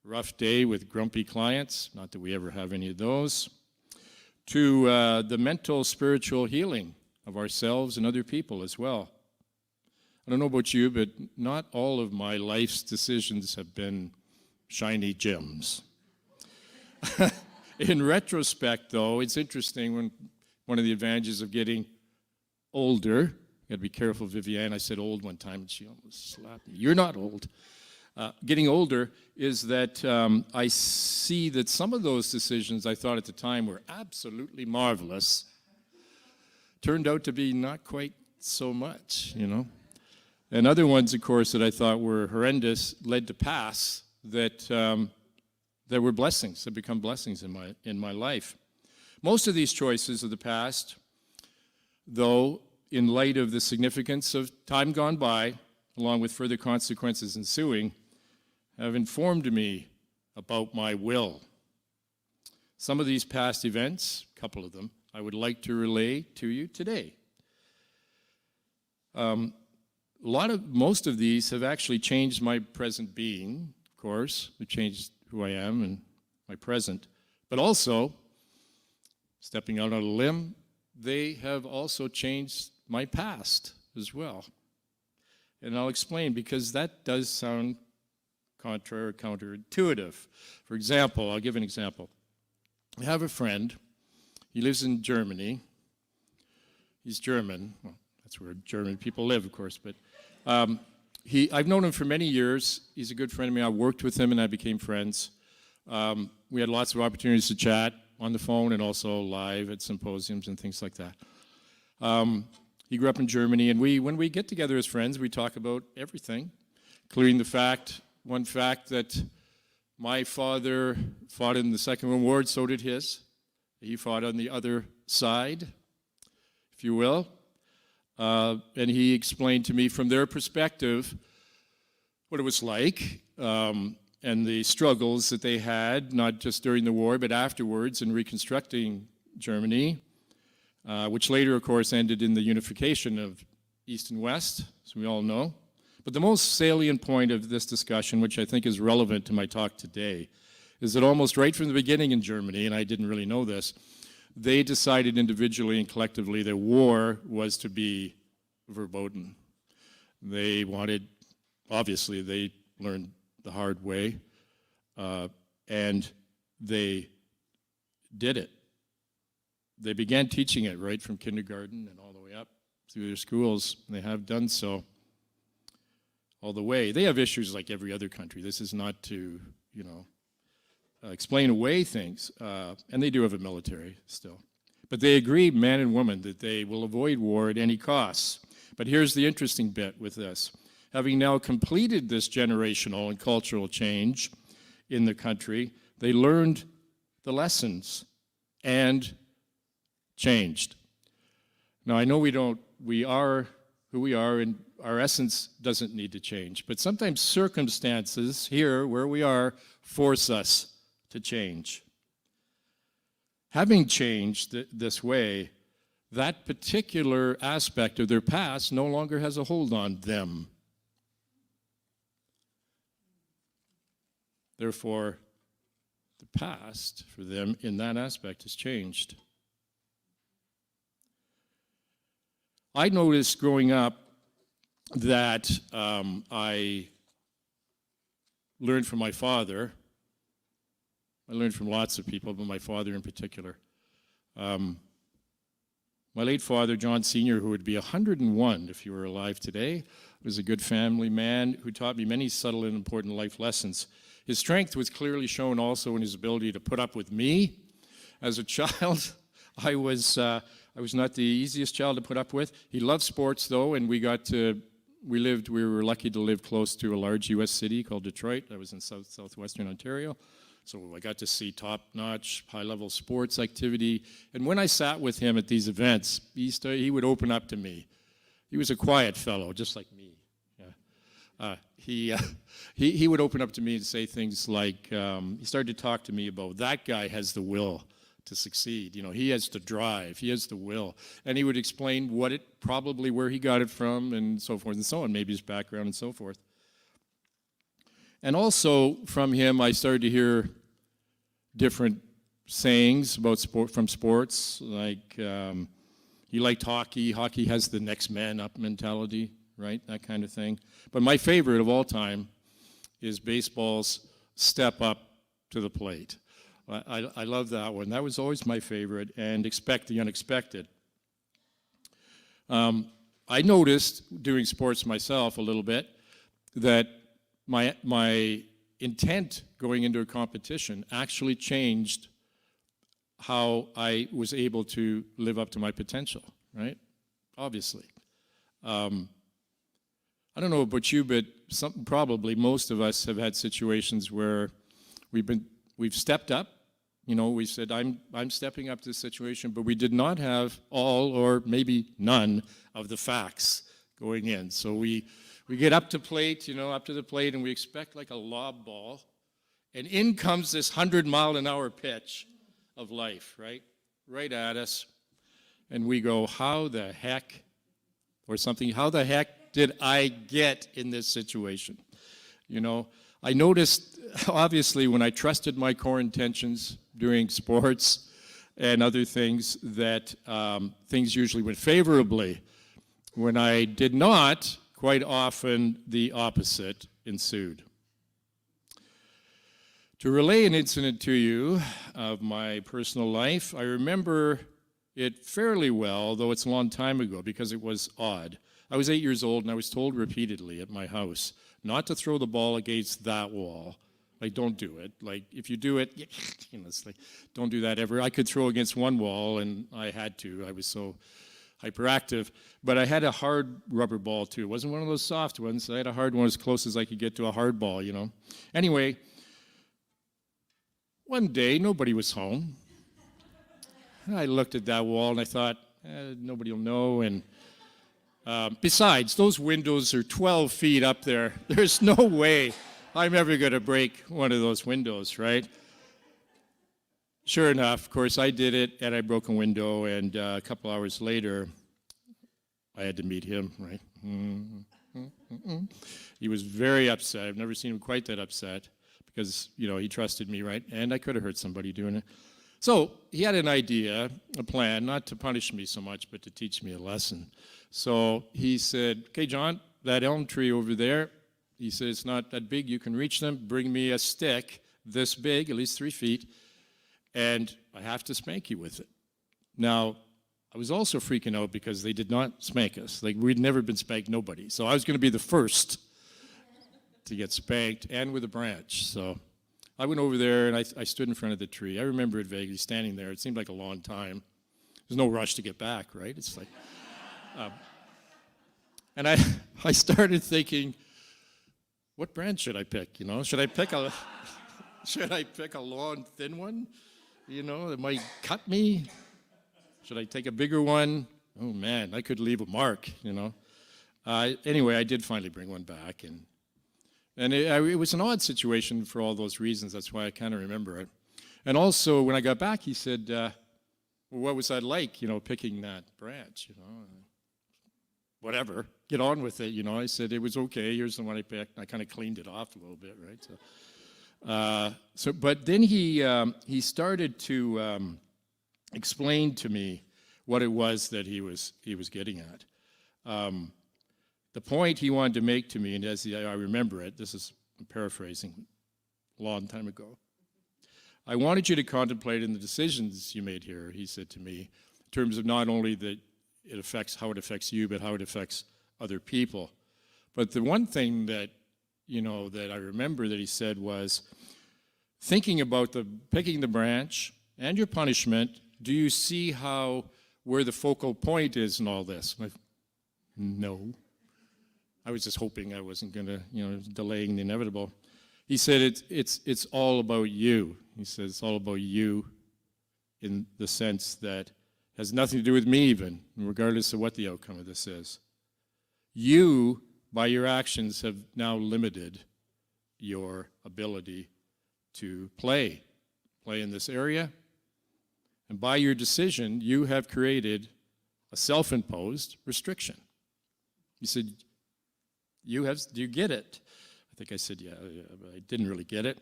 rough day with grumpy clients, not that we ever have any of those, to the mental, spiritual healing of ourselves and other people as well. I don't know about you, but not all of my life's decisions have been shiny gems. In retrospect, though, it's interesting when one of the advantages of getting older, you got to be careful, Viviane, I said old one time and she almost slapped me. You're not old. Getting older is that I see that some of those decisions I thought at the time were absolutely marvelous turned out to be not quite so much, And other ones, of course, that I thought were horrendous led to paths that were blessings, that become blessings in my life. Most of these choices of the past, though, in light of the significance of time gone by, along with further consequences ensuing, have informed me about my will. Some of these past events, a couple of them, I would like to relay to you today. Most of these have actually changed my present being, of course. They've changed who I am and my present. But also, stepping out on a limb, they have also changed my past as well. And I'll explain, because that does sound counterintuitive. For example, I'll give an example. I have a friend. He lives in Germany. He's German. Well, that's where German people live, of course. But I've known him for many years. He's a good friend of mine. I worked with him, and I became friends. We had lots of opportunities to chat on the phone and also live at symposiums and things like that. He grew up in Germany, and when we get together as friends, we talk about everything, including one fact that my father fought in the Second World War, so did his. He fought on the other side, if you will. And he explained to me from their perspective what it was like, and the struggles that they had, not just during the war, but afterwards in reconstructing Germany, which later, of course, ended in the unification of East and West, as we all know. But the most salient point of this discussion, which I think is relevant to my talk today, is that almost right from the beginning in Germany, and I didn't really know this, they decided individually and collectively that war was to be verboten. They wanted, obviously, they learned the hard way, and they did it. They began teaching it right from kindergarten and all the way up through their schools. They have done so all the way. They have issues like every other country. This is not to, explain away things. And they do have a military still. But they agree, man and woman, that they will avoid war at any cost. But here's the interesting bit with this. Having now completed this generational and cultural change in the country, they learned the lessons and changed. Now, I know we are who we are, and our essence doesn't need to change. But sometimes circumstances here, where we are, force us to change. Having changed this way, that particular aspect of their past no longer has a hold on them. Therefore, the past for them in that aspect has changed. I noticed growing up that I learned from my father. I learned from lots of people, but my father in particular. My late father, John Sr., who would be 101 if he were alive today, was a good family man who taught me many subtle and important life lessons. His strength was clearly shown also in his ability to put up with me. As a child, I was not the easiest child to put up with. He loved sports, though, and we were lucky to live close to a large U.S. city called Detroit. I was in southwestern Ontario. So I got to see top-notch, high-level sports activity. And when I sat with him at these events, he would open up to me. He was a quiet fellow, just like me. Yeah. He would open up to me and say things like, he started to talk to me about, that guy has the will to succeed. He has the drive. He has the will. And he would explain where he got it from, and so forth and so on, maybe his background and so forth. And also from him, I started to hear different sayings about from sports, like he liked hockey. Hockey has the next man up mentality, right? That kind of thing. But my favorite of all time is baseball's step up to the plate. I love that one. That was always my favorite, and expect the unexpected. I noticed, doing sports myself a little bit, that my intent going into a competition actually changed how I was able to live up to my potential, right? Obviously. I don't know about you, but probably most of us have had situations where we've stepped up, we said, I'm stepping up to this situation, but we did not have all or maybe none of the facts going in. So we get up to the plate, and we expect like a lob ball, and in comes this 100-mile-an-hour pitch of life, right at us. And we go, how the heck did I get in this situation? I noticed, obviously, when I trusted my core intentions during sports and other things, that things usually went favorably. When I did not, quite often the opposite ensued. To relay an incident to you of my personal life, I remember it fairly well, though it's a long time ago, because it was odd. I was 8 years old, and I was told repeatedly at my house not to throw the ball against that wall. Like, don't do it. Like, if you do it, it's like, don't do that ever. I could throw against one wall, and I had to. I was so hyperactive. But I had a hard rubber ball, too. It wasn't one of those soft ones. I had a hard one as close as I could get to a hard ball, Anyway, one day, nobody was home. I looked at that wall, and I thought, nobody will know, and besides, those windows are 12 feet up there. There's no way I'm ever going to break one of those windows, right? Sure enough, of course, I did it, and I broke a window, and a couple hours later, I had to meet him, right? He was very upset. I've never seen him quite that upset because, he trusted me, right? And I could have hurt somebody doing it. So he had an idea, a plan, not to punish me so much, but to teach me a lesson. So he said, okay, John, that elm tree over there, he said, it's not that big, you can reach them, bring me a stick this big, at least 3 feet, and I have to spank you with it. Now, I was also freaking out because they did not spank us. Like, we'd never been spanked, nobody. So I was going to be the first to get spanked, and with a branch. So I went over there, and I stood in front of the tree. I remember it vaguely, standing there. It seemed like a long time. There's no rush to get back, right? It's like... and I started thinking, what branch should I pick? Should I pick a long, thin one? That might cut me. Should I take a bigger one? Oh man, I could leave a mark. Anyway, I did finally bring one back, and it was an odd situation for all those reasons. That's why I kind of remember it. And also, when I got back, he said, well, what was that like? Picking that branch. Whatever, get on with it, I said, it was okay, here's the one I picked. I kind of cleaned it off a little bit, right? But then he started to explain to me what it was that he was getting at. The point he wanted to make to me, and as I remember it, this is, I'm paraphrasing, a long time ago. I wanted you to contemplate in the decisions you made here, he said to me, in terms of not only that how it affects you, but how it affects other people. But the one thing that, that I remember that he said was, thinking about picking the branch and your punishment, do you see where the focal point is in all this? No. I was just hoping I wasn't going to, delaying the inevitable. He said, it's all about you. He said, it's all about you in the sense that has nothing to do with me even, regardless of what the outcome of this is. You, by your actions, have now limited your ability to play in this area. And by your decision, you have created a self-imposed restriction. He said, do you get it? I think I said, yeah, but I didn't really get it.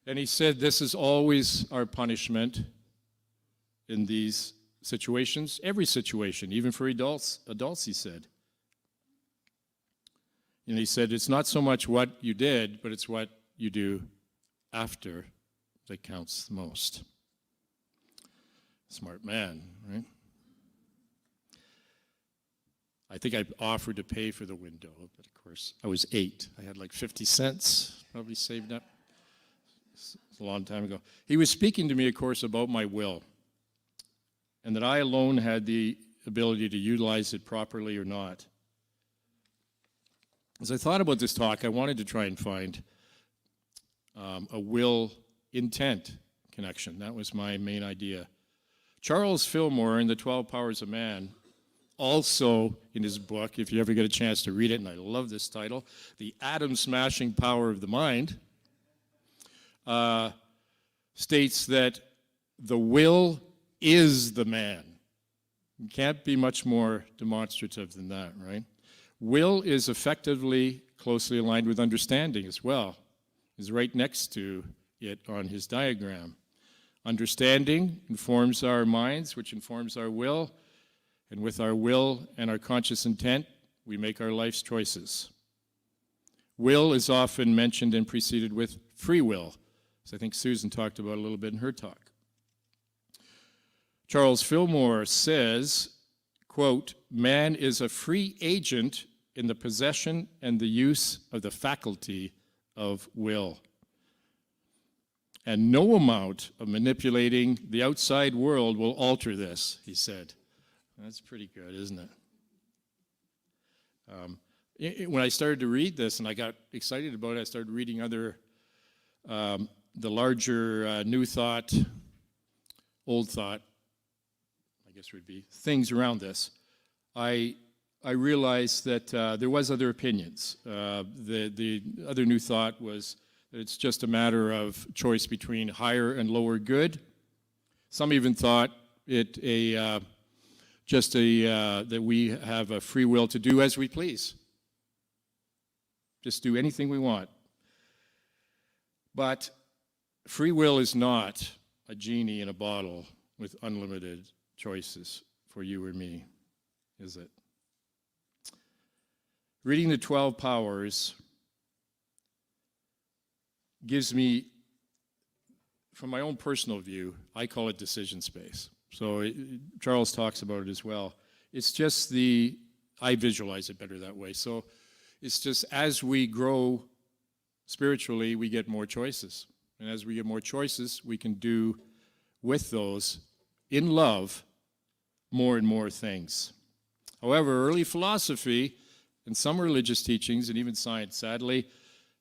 And he said, this is always our punishment in these situations, every situation, even for adults, he said. And he said, it's not so much what you did, but it's what you do after that counts the most. Smart man, right? I think I offered to pay for the window, but of course, I was 8. I had like 50 cents probably saved up. It's a long time ago. He was speaking to me, of course, about my will, and that I alone had the ability to utilize it properly or not. As I thought about this talk, I wanted to try and find a will intent connection. That was my main idea. Charles Fillmore in The 12 Powers of Man, also in his book, if you ever get a chance to read it, and I love this title, The Atom-Smashing Power of the Mind, states that the will is the man. It can't be much more demonstrative than that, right? Will is effectively closely aligned with understanding as well. It's right next to it on his diagram. Understanding informs our minds, which informs our will, and with our will and our conscious intent, we make our life's choices. Will is often mentioned and preceded with free will, as I think Susan talked about a little bit in her talk. Charles Fillmore says, quote, "Man is a free agent in the possession and the use of the faculty of will. And no amount of manipulating the outside world will alter this," he said. That's pretty good, isn't it? When I started to read this and I got excited about it, I started reading other, the larger New Thought, Old Thought, I guess would be, things around this. I realized that there was other opinions. The other New Thought was that it's just a matter of choice between higher and lower good. Some even thought it that we have a free will to do as we please. Just do anything we want. But free will is not a genie in a bottle with unlimited choices for you or me, is it? Reading the 12 Powers gives me, from my own personal view, I call it decision space. So Charles talks about it as well. It's just I visualize it better that way. So it's just as we grow spiritually, we get more choices. And as we get more choices, we can do with those, in love, more and more things. However, early philosophy and some religious teachings, and even science, sadly,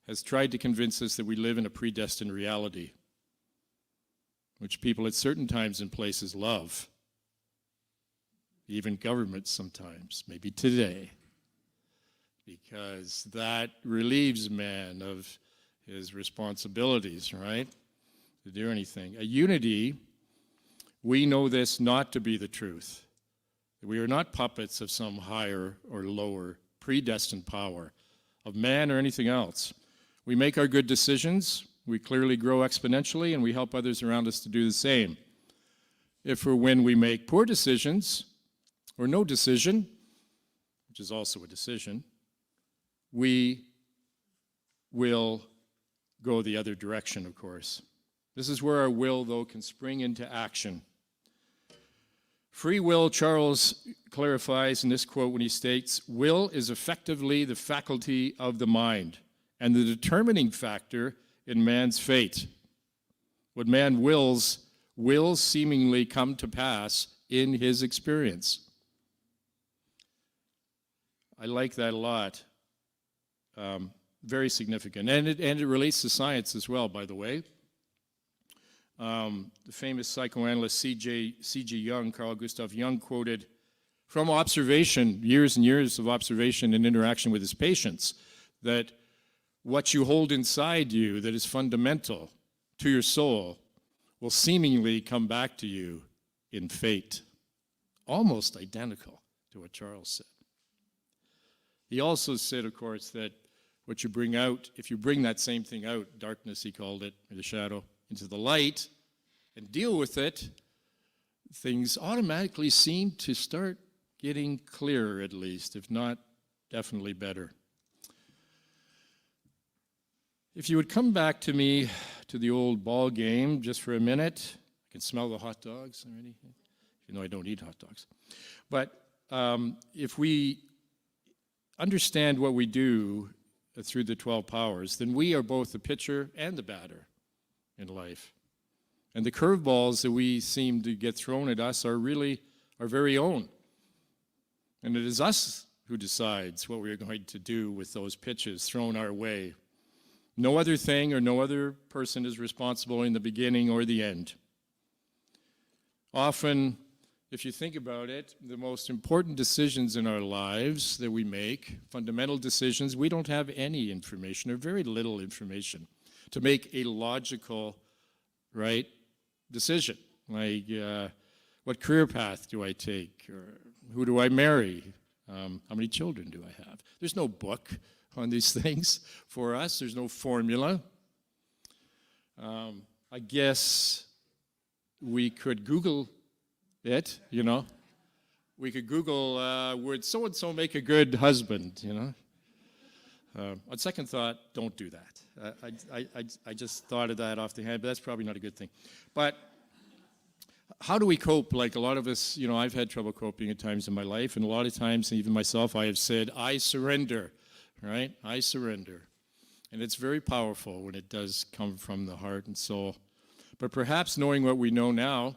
has tried to convince us that we live in a predestined reality, which people at certain times and places love. Even governments sometimes, maybe today, because that relieves man of his responsibilities, right, to do anything. A unity, we know this not to be the truth. We are not puppets of some higher or lower predestined power of man or anything else. We make our good decisions, we clearly grow exponentially, and we help others around us to do the same. If or when we make poor decisions, or no decision, which is also a decision, we will go the other direction, of course. This is where our will, though, can spring into action. Free will, Charles clarifies in this quote when he states, "Will is effectively the faculty of the mind and the determining factor in man's fate. What man wills will seemingly come to pass in his experience." I like that a lot. Very significant. And it relates to science as well, by the way. The famous psychoanalyst C.G. Jung, Carl Gustav Jung, quoted from observation, years and years of observation and interaction with his patients, that what you hold inside you that is fundamental to your soul will seemingly come back to you in fate. Almost identical to what Charles said. He also said, of course, that what you bring out, if you bring that same thing out, darkness he called it, or the shadow, into the light, and deal with it, things automatically seem to start getting clearer at least, if not definitely better. If you would come back to me to the old ball game just for a minute. I can smell the hot dogs already, even though I don't eat hot dogs. But if we understand what we do through the 12 powers, then we are both the pitcher and the batter in life. And the curveballs that we seem to get thrown at us are really our very own. And it is us who decides what we are going to do with those pitches thrown our way. No other thing or no other person is responsible in the beginning or the end. Often, if you think about it, the most important decisions in our lives that we make, fundamental decisions, we don't have any information or very little information to make a logical, right, decision. Like, what career path do I take? Or who do I marry? How many children do I have? There's no book on these things for us. There's no formula. I guess we could Google it, you know. We could Google, would so-and-so make a good husband, you know. On second thought, don't do that. I just thought of that off the hand, but that's probably not a good thing. But how do we cope? Like a lot of us, you know, I've had trouble coping at times in my life, and a lot of times, even myself, I have said, I surrender, right? I surrender. And it's very powerful when it does come from the heart and soul. But perhaps knowing what we know now,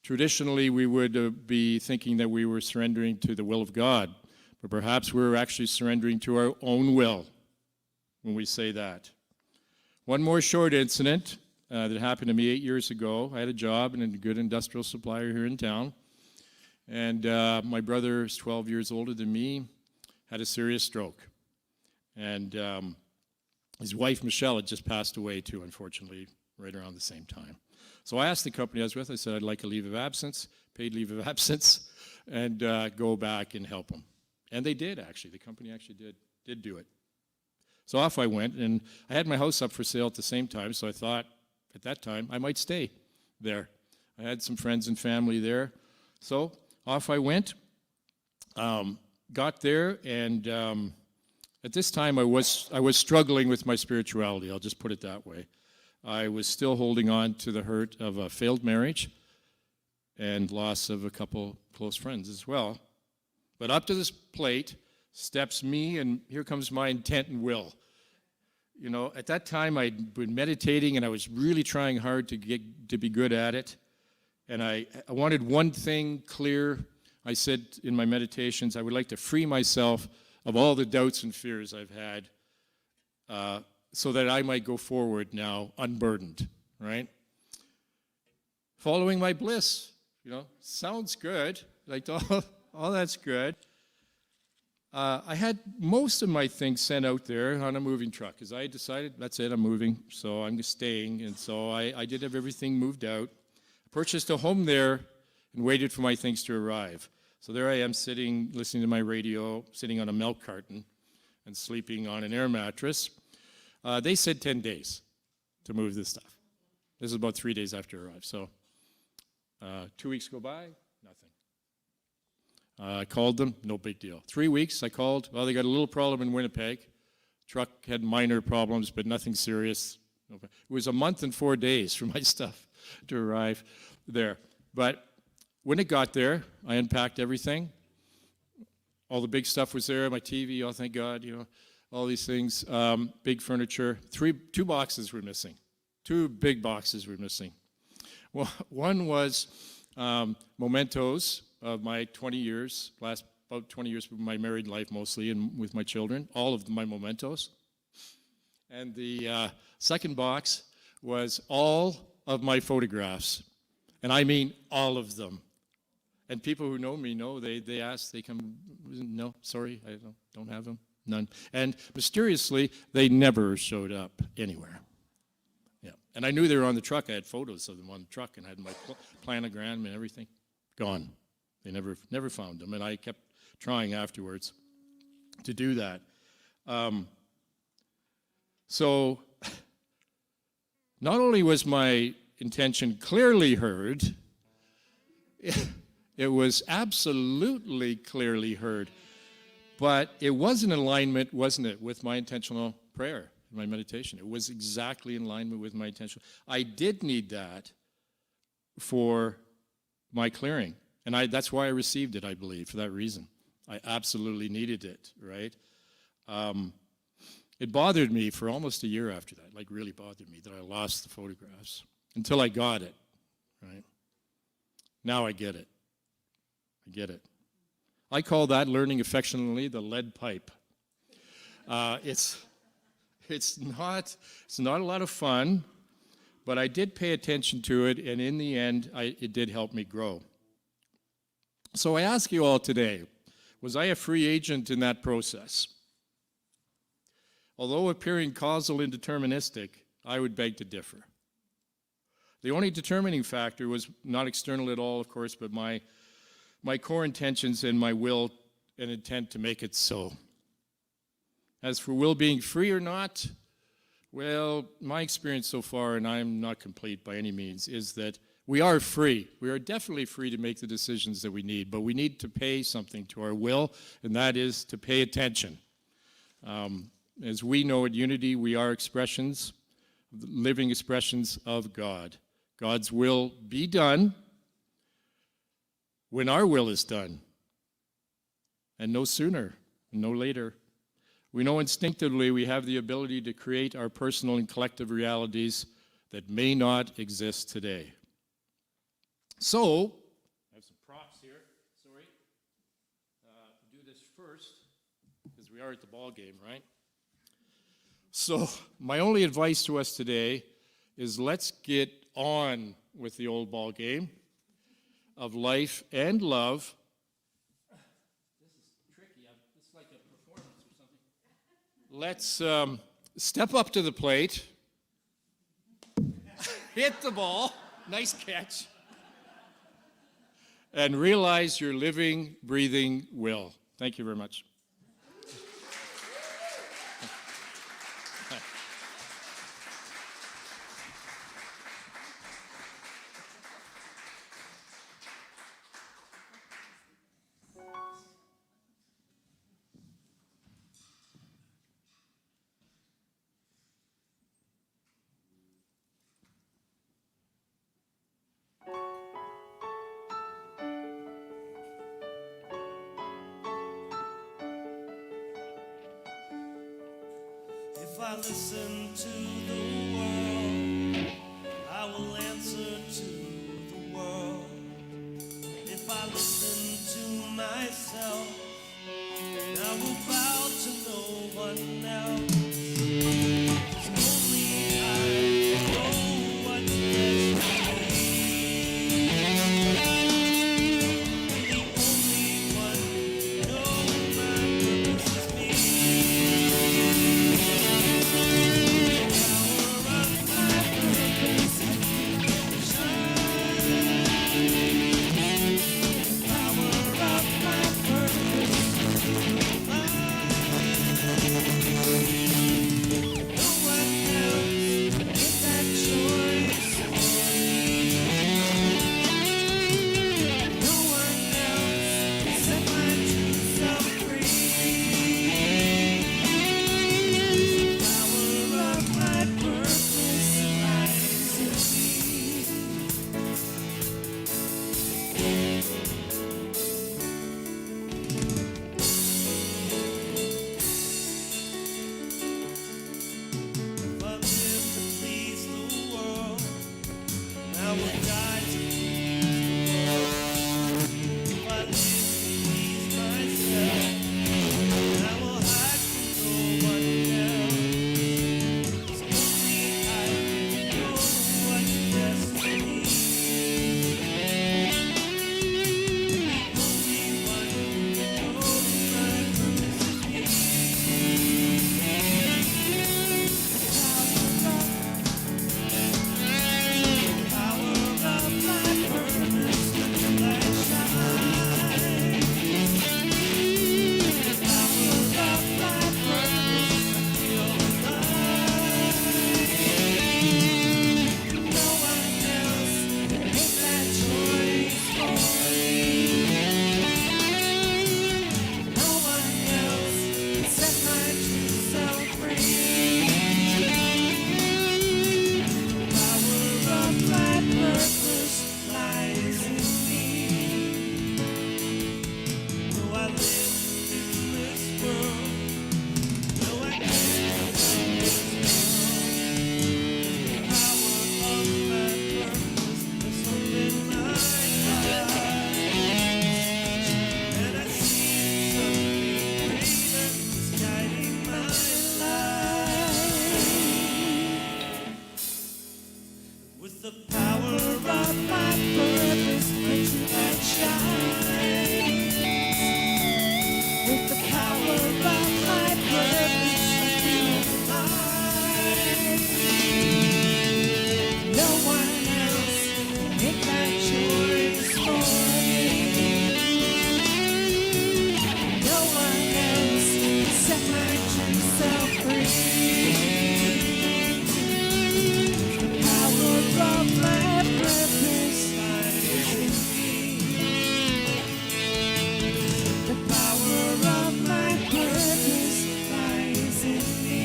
traditionally we would be thinking that we were surrendering to the will of God, but perhaps we're actually surrendering to our own will when we say that. One more short incident that happened to me 8 years ago. I had a job in a good industrial supplier here in town, and my brother is 12 years older than me, had a serious stroke. And his wife, Michelle, had just passed away too, unfortunately, right around the same time. So I asked the company I was with, I said I'd like a leave of absence, paid leave of absence, and go back and help him. And they did, actually. The company actually did do it. So off I went, and I had my house up for sale at the same time, so I thought at that time I might stay there. I had some friends and family there. So off I went, got there, and at this time I was struggling with my spirituality, I'll just put it that way. I was still holding on to the hurt of a failed marriage and loss of a couple close friends as well. But up to this plate steps me, and here comes my intent and will. You know, at that time I'd been meditating, and I was really trying hard to be good at it. And I wanted one thing clear. I said in my meditations, I would like to free myself of all the doubts and fears I've had, so that I might go forward now unburdened, right? Following my bliss, you know, sounds good. Like, all that's good. I had most of my things sent out there on a moving truck, because I decided, that's it, I'm moving, so I'm staying. And so I did have everything moved out. I purchased a home there and waited for my things to arrive. So there I am sitting, listening to my radio, sitting on a milk carton and sleeping on an air mattress. They said 10 days to move this stuff. This is about 3 days after it arrived. So 2 weeks go by, nothing. I called them, no big deal. 3 weeks, I called. Well, they got a little problem in Winnipeg. Truck had minor problems, but nothing serious. It was a month and 4 days for my stuff to arrive there. But when it got there, I unpacked everything. All the big stuff was there, my TV, oh, thank God, you know. All these things, big furniture. Two boxes were missing. 2 big boxes were missing. Well, one was mementos of my 20 years, about 20 years of my married life mostly, and with my children, all of my mementos. And the second box was all of my photographs, and I mean all of them. And people who know me know, they ask, they come, no, sorry, I don't have them. None. And mysteriously, they never showed up anywhere. Yeah. And I knew they were on the truck. I had photos of them on the truck, and I had my planogram and everything. Gone. They never found them. And I kept trying afterwards to do that. So not only was my intention clearly heard, it was absolutely clearly heard. But it was in alignment, wasn't it, with my intentional prayer, my meditation. It was exactly in alignment with my intention. I did need that for my clearing. And that's why I received it, I believe, for that reason. I absolutely needed it, right? It bothered me for almost a year after that, like really bothered me that I lost the photographs until I got it, right? Now I get it. I get it. I call that, learning affectionately, the lead pipe. It's It's not a lot of fun, but I did pay attention to it, and in the end, it did help me grow. So I ask you all today, was I a free agent in that process? Although appearing causal and deterministic, I would beg to differ. The only determining factor was not external at all, of course, but my core intentions and my will and intent to make it so. As for will being free or not, well, my experience so far, and I'm not complete by any means, is that we are free. We are definitely free to make the decisions that we need, but we need to pay something to our will, and that is to pay attention. As we know at Unity, we are expressions, living expressions of God. God's will be done when our will is done, and no sooner, no later. We know instinctively we have the ability to create our personal and collective realities that may not exist today. So, I have some props here. Sorry. Do this first, because we are at the ball game, right? So, my only advice to us today is let's get on with the old ball game of life and love. This is tricky. It's like a performance or something. Let's step up to the plate, hit the ball, nice catch, and realize your living, breathing will. Thank you very much. If I listen to the world, I will answer to the world. If I listen to myself, I will bow to no one else. Only I know what is me. The only one who knows my purpose is me. Power of With the power of my purpose, let your light shine. With the power of my purpose, I feel alive. No one else make my joy for me. No one else set my true self free. The power of my purpose lies in me. The power of my purpose lies in me.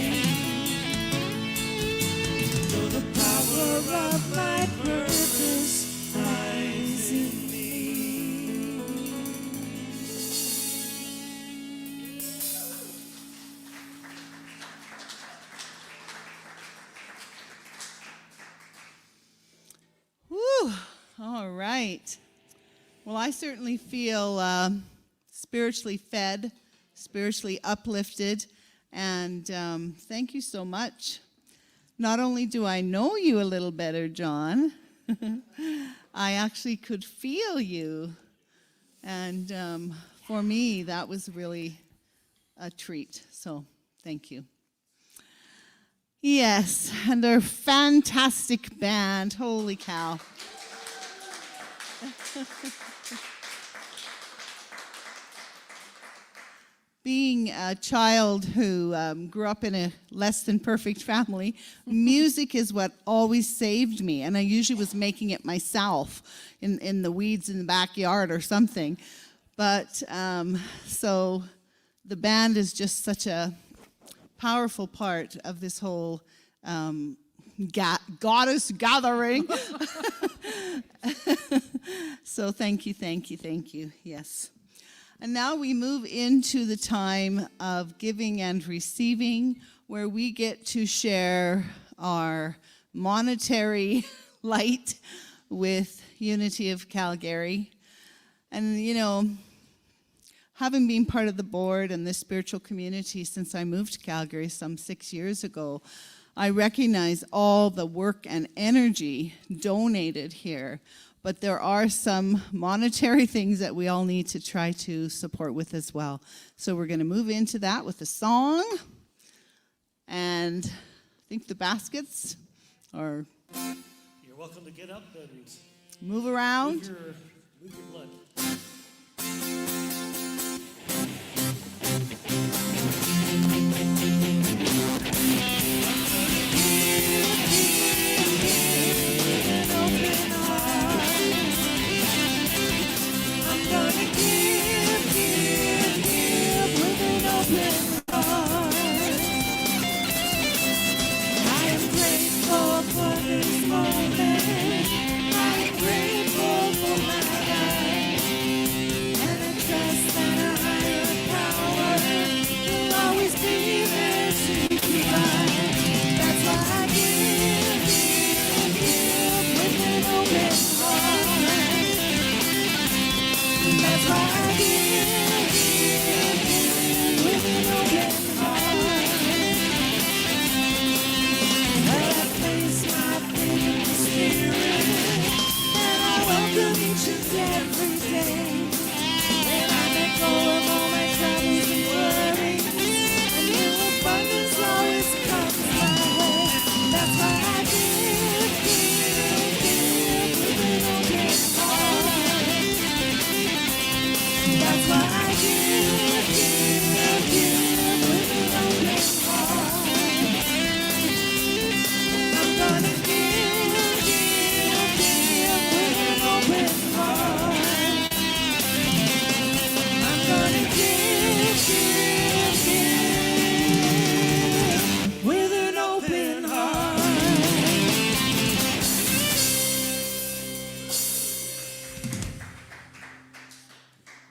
No, the power of my purpose lies in me. Whew. All right. Well, I certainly feel spiritually fed, spiritually uplifted, and thank you so much. Not only do I know you a little better, John, I actually could feel you. And for me, that was really a treat. So thank you. Yes, and their fantastic band. Holy cow. Being a child who grew up in a less than perfect family, music is what always saved me. And I usually was making it myself in the weeds in the backyard or something. But so the band is just such a powerful part of this whole goddess gathering. So thank you. Yes. And now we move into the time of giving and receiving, where we get to share our monetary light with Unity of Calgary. And, you know, having been part of the board and this spiritual community since I moved to Calgary some 6 years ago, I recognize all the work and energy donated here. But there are some monetary things that we all need to try to support with as well. So we're going to move into that with a song. And I think the baskets are... You're welcome to get up and move around. move your blood.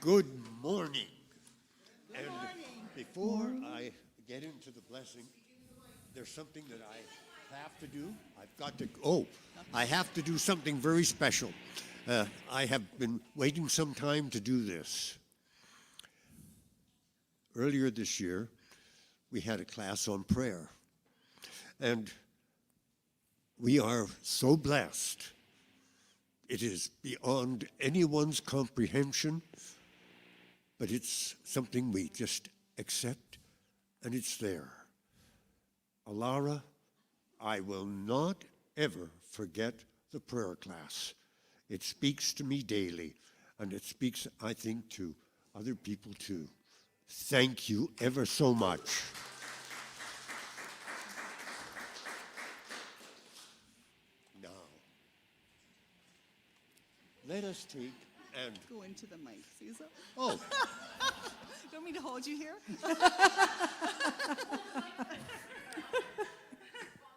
Good morning. And before I get into the blessing, there's something that I have to do. I have to do something very special. I have been waiting some time to do this. Earlier this year, we had a class on prayer. And We are so blessed. It is beyond anyone's comprehension, but it's something we just accept, and it's there. Alara, I will not ever forget the prayer class. It speaks to me daily, and it speaks, I think, to other people too. Thank you ever so much. Now, let us take and... Go into the mic, Cecil. Oh, You want me to hold you here?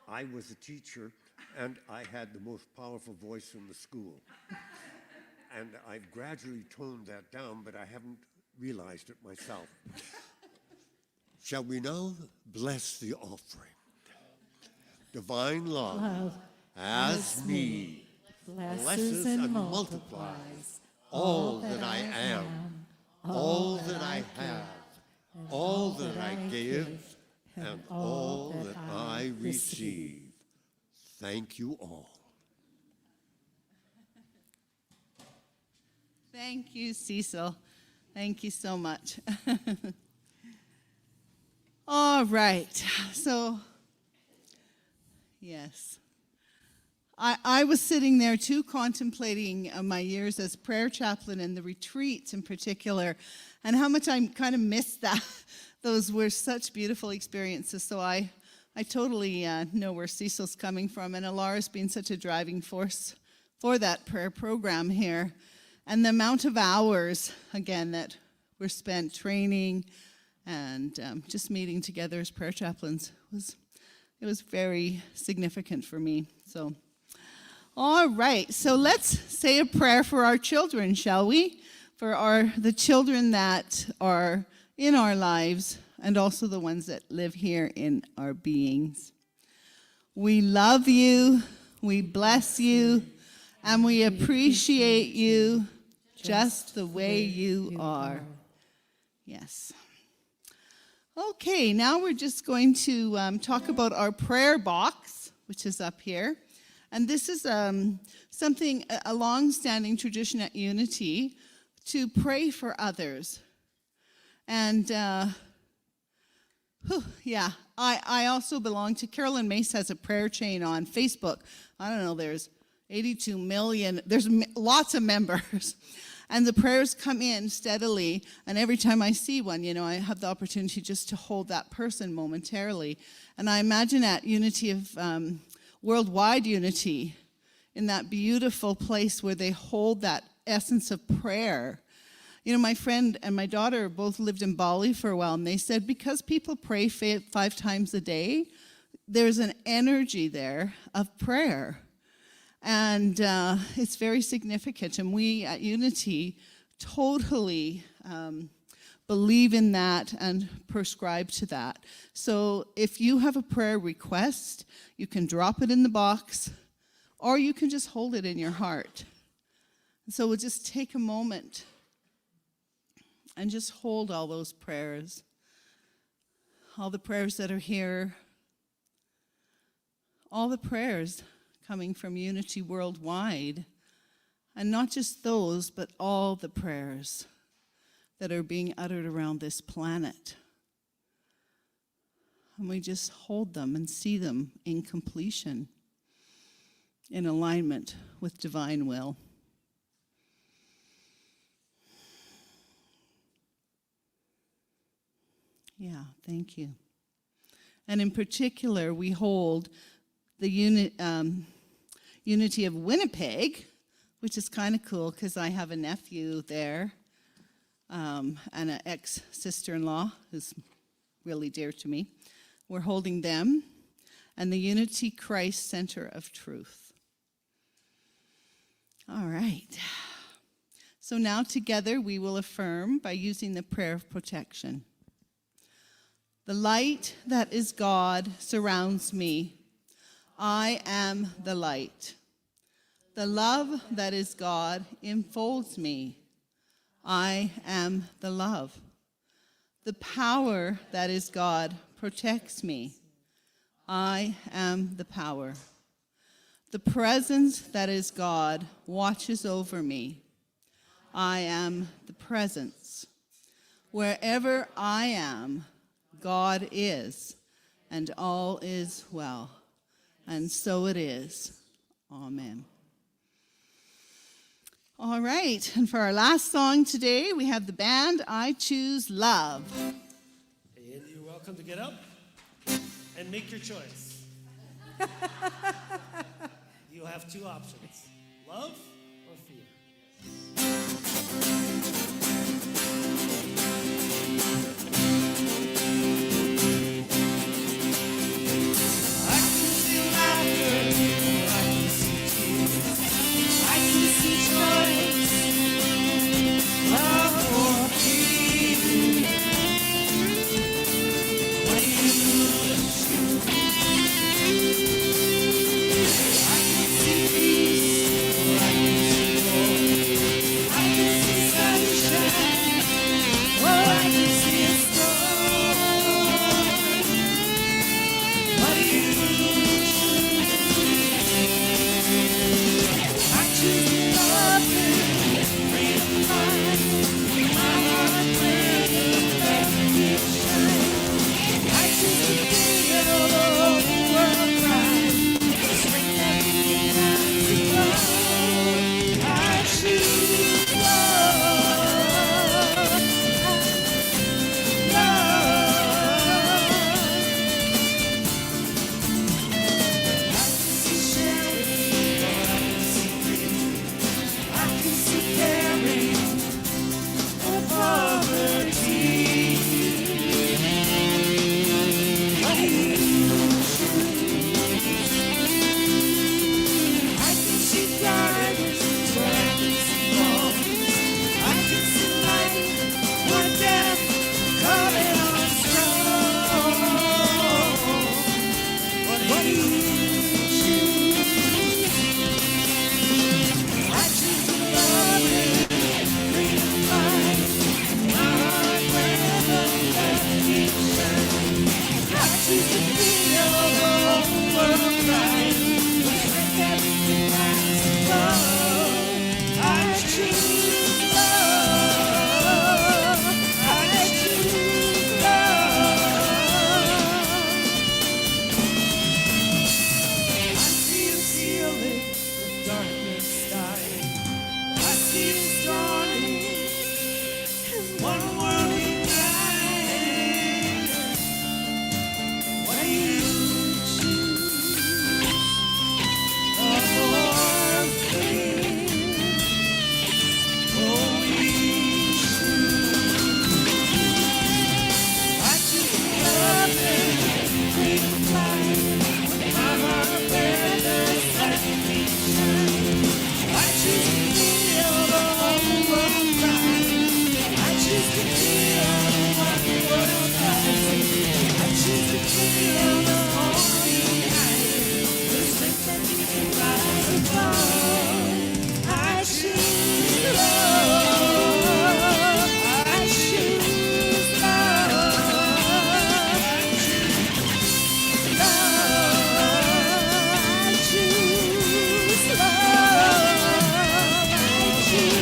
I was a teacher, and I had the most powerful voice in the school. And I've gradually toned that down, but I haven't realized it myself. Shall we now bless the offering? Divine love, as me, blesses and multiplies all that I am, all that I have, all that I give, and all that I receive. Thank you all. Thank you, Cecil. Thank you so much. All right. So, yes. I was sitting there, too, contemplating my years as prayer chaplain and the retreats in particular, and how much I kind of missed that. Those were such beautiful experiences. So I totally know where Cecil's coming from, and Alara's been such a driving force for that prayer program here. And the amount of hours, again, that were spent training and just meeting together as prayer chaplains was very significant for me. So, all right. So let's say a prayer for our children, shall we? For the children that are in our lives and also the ones that live here in our beings. We love you, we bless you, and we appreciate you just the way you are. Yes. Okay, now we're just going to talk about our prayer box, which is up here. And this is something, a long-standing tradition at Unity, to pray for others. And, I also belong to, Carolyn Mace has a prayer chain on Facebook. I don't know, there's 82 million, there's lots of members. And the prayers come in steadily, and every time I see one, I have the opportunity just to hold that person momentarily. And I imagine at Unity of Worldwide Unity, in that beautiful place where they hold that essence of prayer. My friend and my daughter both lived in Bali for a while, and they said because people pray 5 times a day, there's an energy there of prayer. And it's very significant. And we at Unity totally believe in that and prescribe to that. So if you have a prayer request, you can drop it in the box, or you can just hold it in your heart. And so we'll just take a moment and just hold all those prayers, all the prayers that are here, all the prayers coming from Unity Worldwide, and not just those, but all the prayers that are being uttered around this planet. And we just hold them and see them in completion, in alignment with divine will. Yeah, thank you. And in particular, we hold the Unity of Winnipeg, which is kind of cool because I have a nephew there and an ex-sister-in-law who's really dear to me. We're holding them, and the Unity Christ Center of Truth. All right. So now together we will affirm by using the prayer of protection. The light that is God surrounds me. I am the light. The love that is God enfolds me. I am the love. The power that is God protects me. I am the power. The presence that is God watches over me. I am the presence. Wherever I am, God is, and all is well. And so it is. Amen. All right, and for our last song today, we have the band I Choose Love. And you're welcome to get up and make your choice. You have two options, love or fear. I can see laughter, I can see tears, I can see choice, love or fear. What do you choose? I can see peace, I can see joy, I can see sunshine, oh, I can see a storm. What do you choose? I choose love and freedom mine. My heart where the light shine. I choose to feel the whole world bright. The strength that we can to love. I choose love. I can see sharing, I can see giving, I can see caring for poverty. What do you choose? I can see darkness where I can see darkness. I can see light where death coming on strong. What do you choose? I choose to love and freedom mine. My heart where the light shines. I choose to feel the whole world bright. The strength that we can rise above. I choose love. I choose love. I see us healing with darkness dying. I see us dawning as one world united. What do you choose? Love or fear? Oh, we choose. I choose love and freedom flying. My heart where the sun shines. I choose to feel the whole world bright. I choose to feel the one world bright. I choose to feel the whole united. The strength that we can rise above. I choose love. I choose love. I choose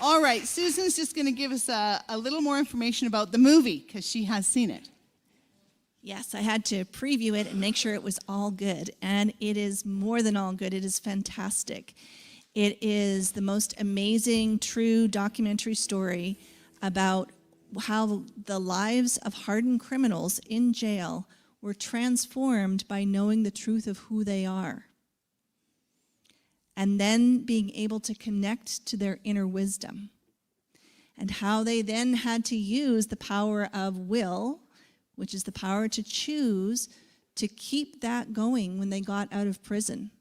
All right, Susan's just going to give us a little more information about the movie because she has seen it. Yes, I had to preview it and make sure it was all good. And it is more than all good. It is fantastic. It is the most amazing, true documentary story about how the lives of hardened criminals in jail were transformed by knowing the truth of who they are. And then being able to connect to their inner wisdom. And how they then had to use the power of will, which is the power to choose, to keep that going when they got out of prison.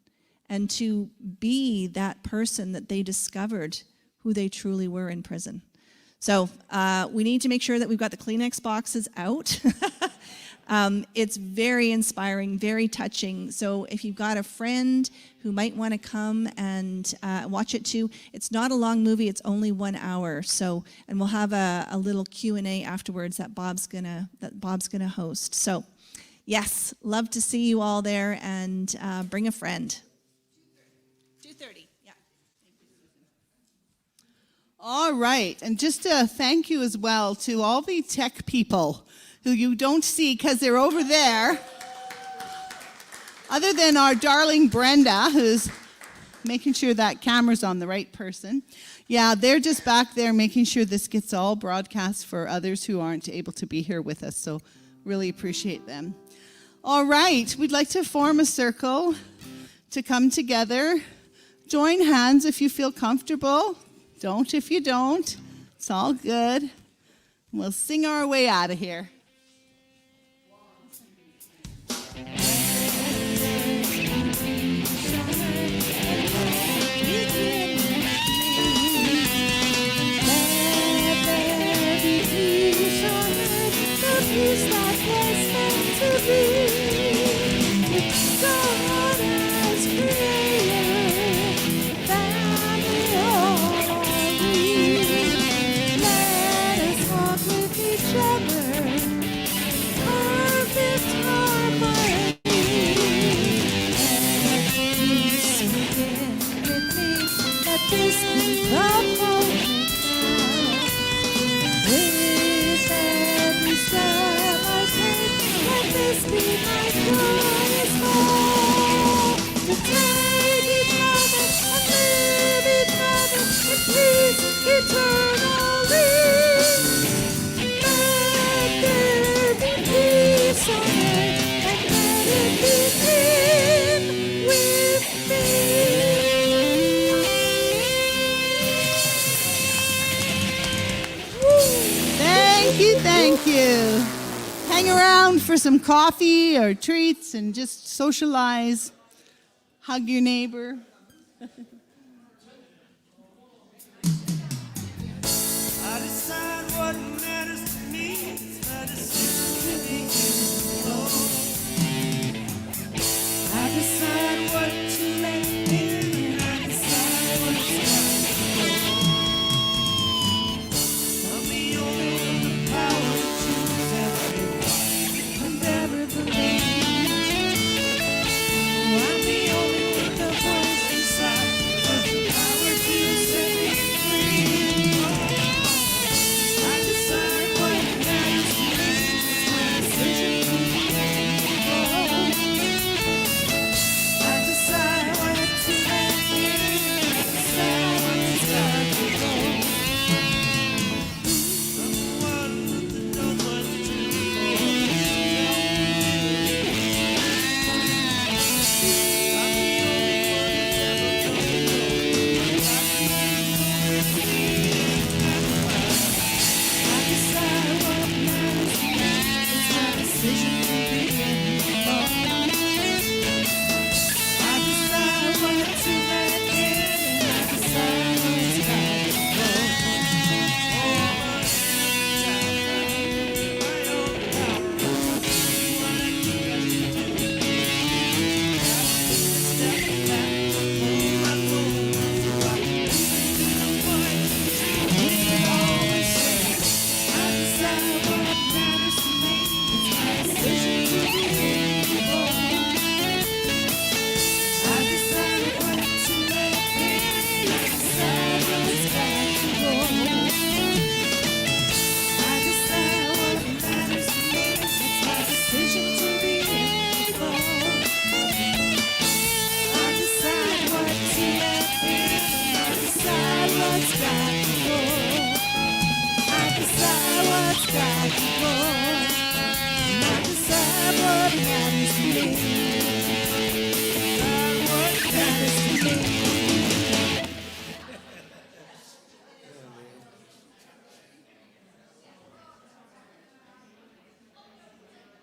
and to be that person that they discovered who they truly were in prison. So we need to make sure that we've got the Kleenex boxes out. It's very inspiring, very touching. So if you've got a friend who might want to come and watch it too, it's not a long movie. It's only 1 hour. So, and we'll have a little Q&A afterwards that Bob's gonna host. So, yes, love to see you all there, and bring a friend. 2:30. Yeah. All right, and just a thank you as well to all the tech people who you don't see because they're over there. Other than our darling Brenda, who's making sure that camera's on the right person. Yeah, they're just back there making sure this gets all broadcast for others who aren't able to be here with us, so really appreciate them. All right, we'd like to form a circle to come together. Join hands if you feel comfortable. Don't if you don't. It's all good. We'll sing our way out of here. Peace that was meant to be. God as creator, family holy. Let us walk with each other, perfect harmony. Let peace begin with me. Let this be the moment now. With every step I take, let this be my joyous goal. To take each moment and live each moment in peace eternally. Let there be peace on earth, and let it begin with me. Thank you. Hang around for some coffee or treats and just socialize. Hug your neighbor. I decide what matters to me. I decide to be alone. I decide what to let in, and I decide what's right. I'm the only one with the power to choose everyone and everything. I'm the only one with the voice inside, with the power to set me free. I decide what matters to me. It's my decision to be able. I decide what to let in. I decide what's got to go. I'm the one that knows what to do. I'm the only one that's ever gonna know. I decide what matters to me. It's my decision to be able. I decide what to let in, and I decide what's got to go. Oh, my own power, what I can do. Step back, I know I can do what we always say. I decide what matters to me. It's my decision to be able. I decide what to let in, I decide what's got to go. I decide what matters to me, it's my decision to be able. I decide what to let in, I decide what's got to go. I decide what's got to go. I decide what matters to me.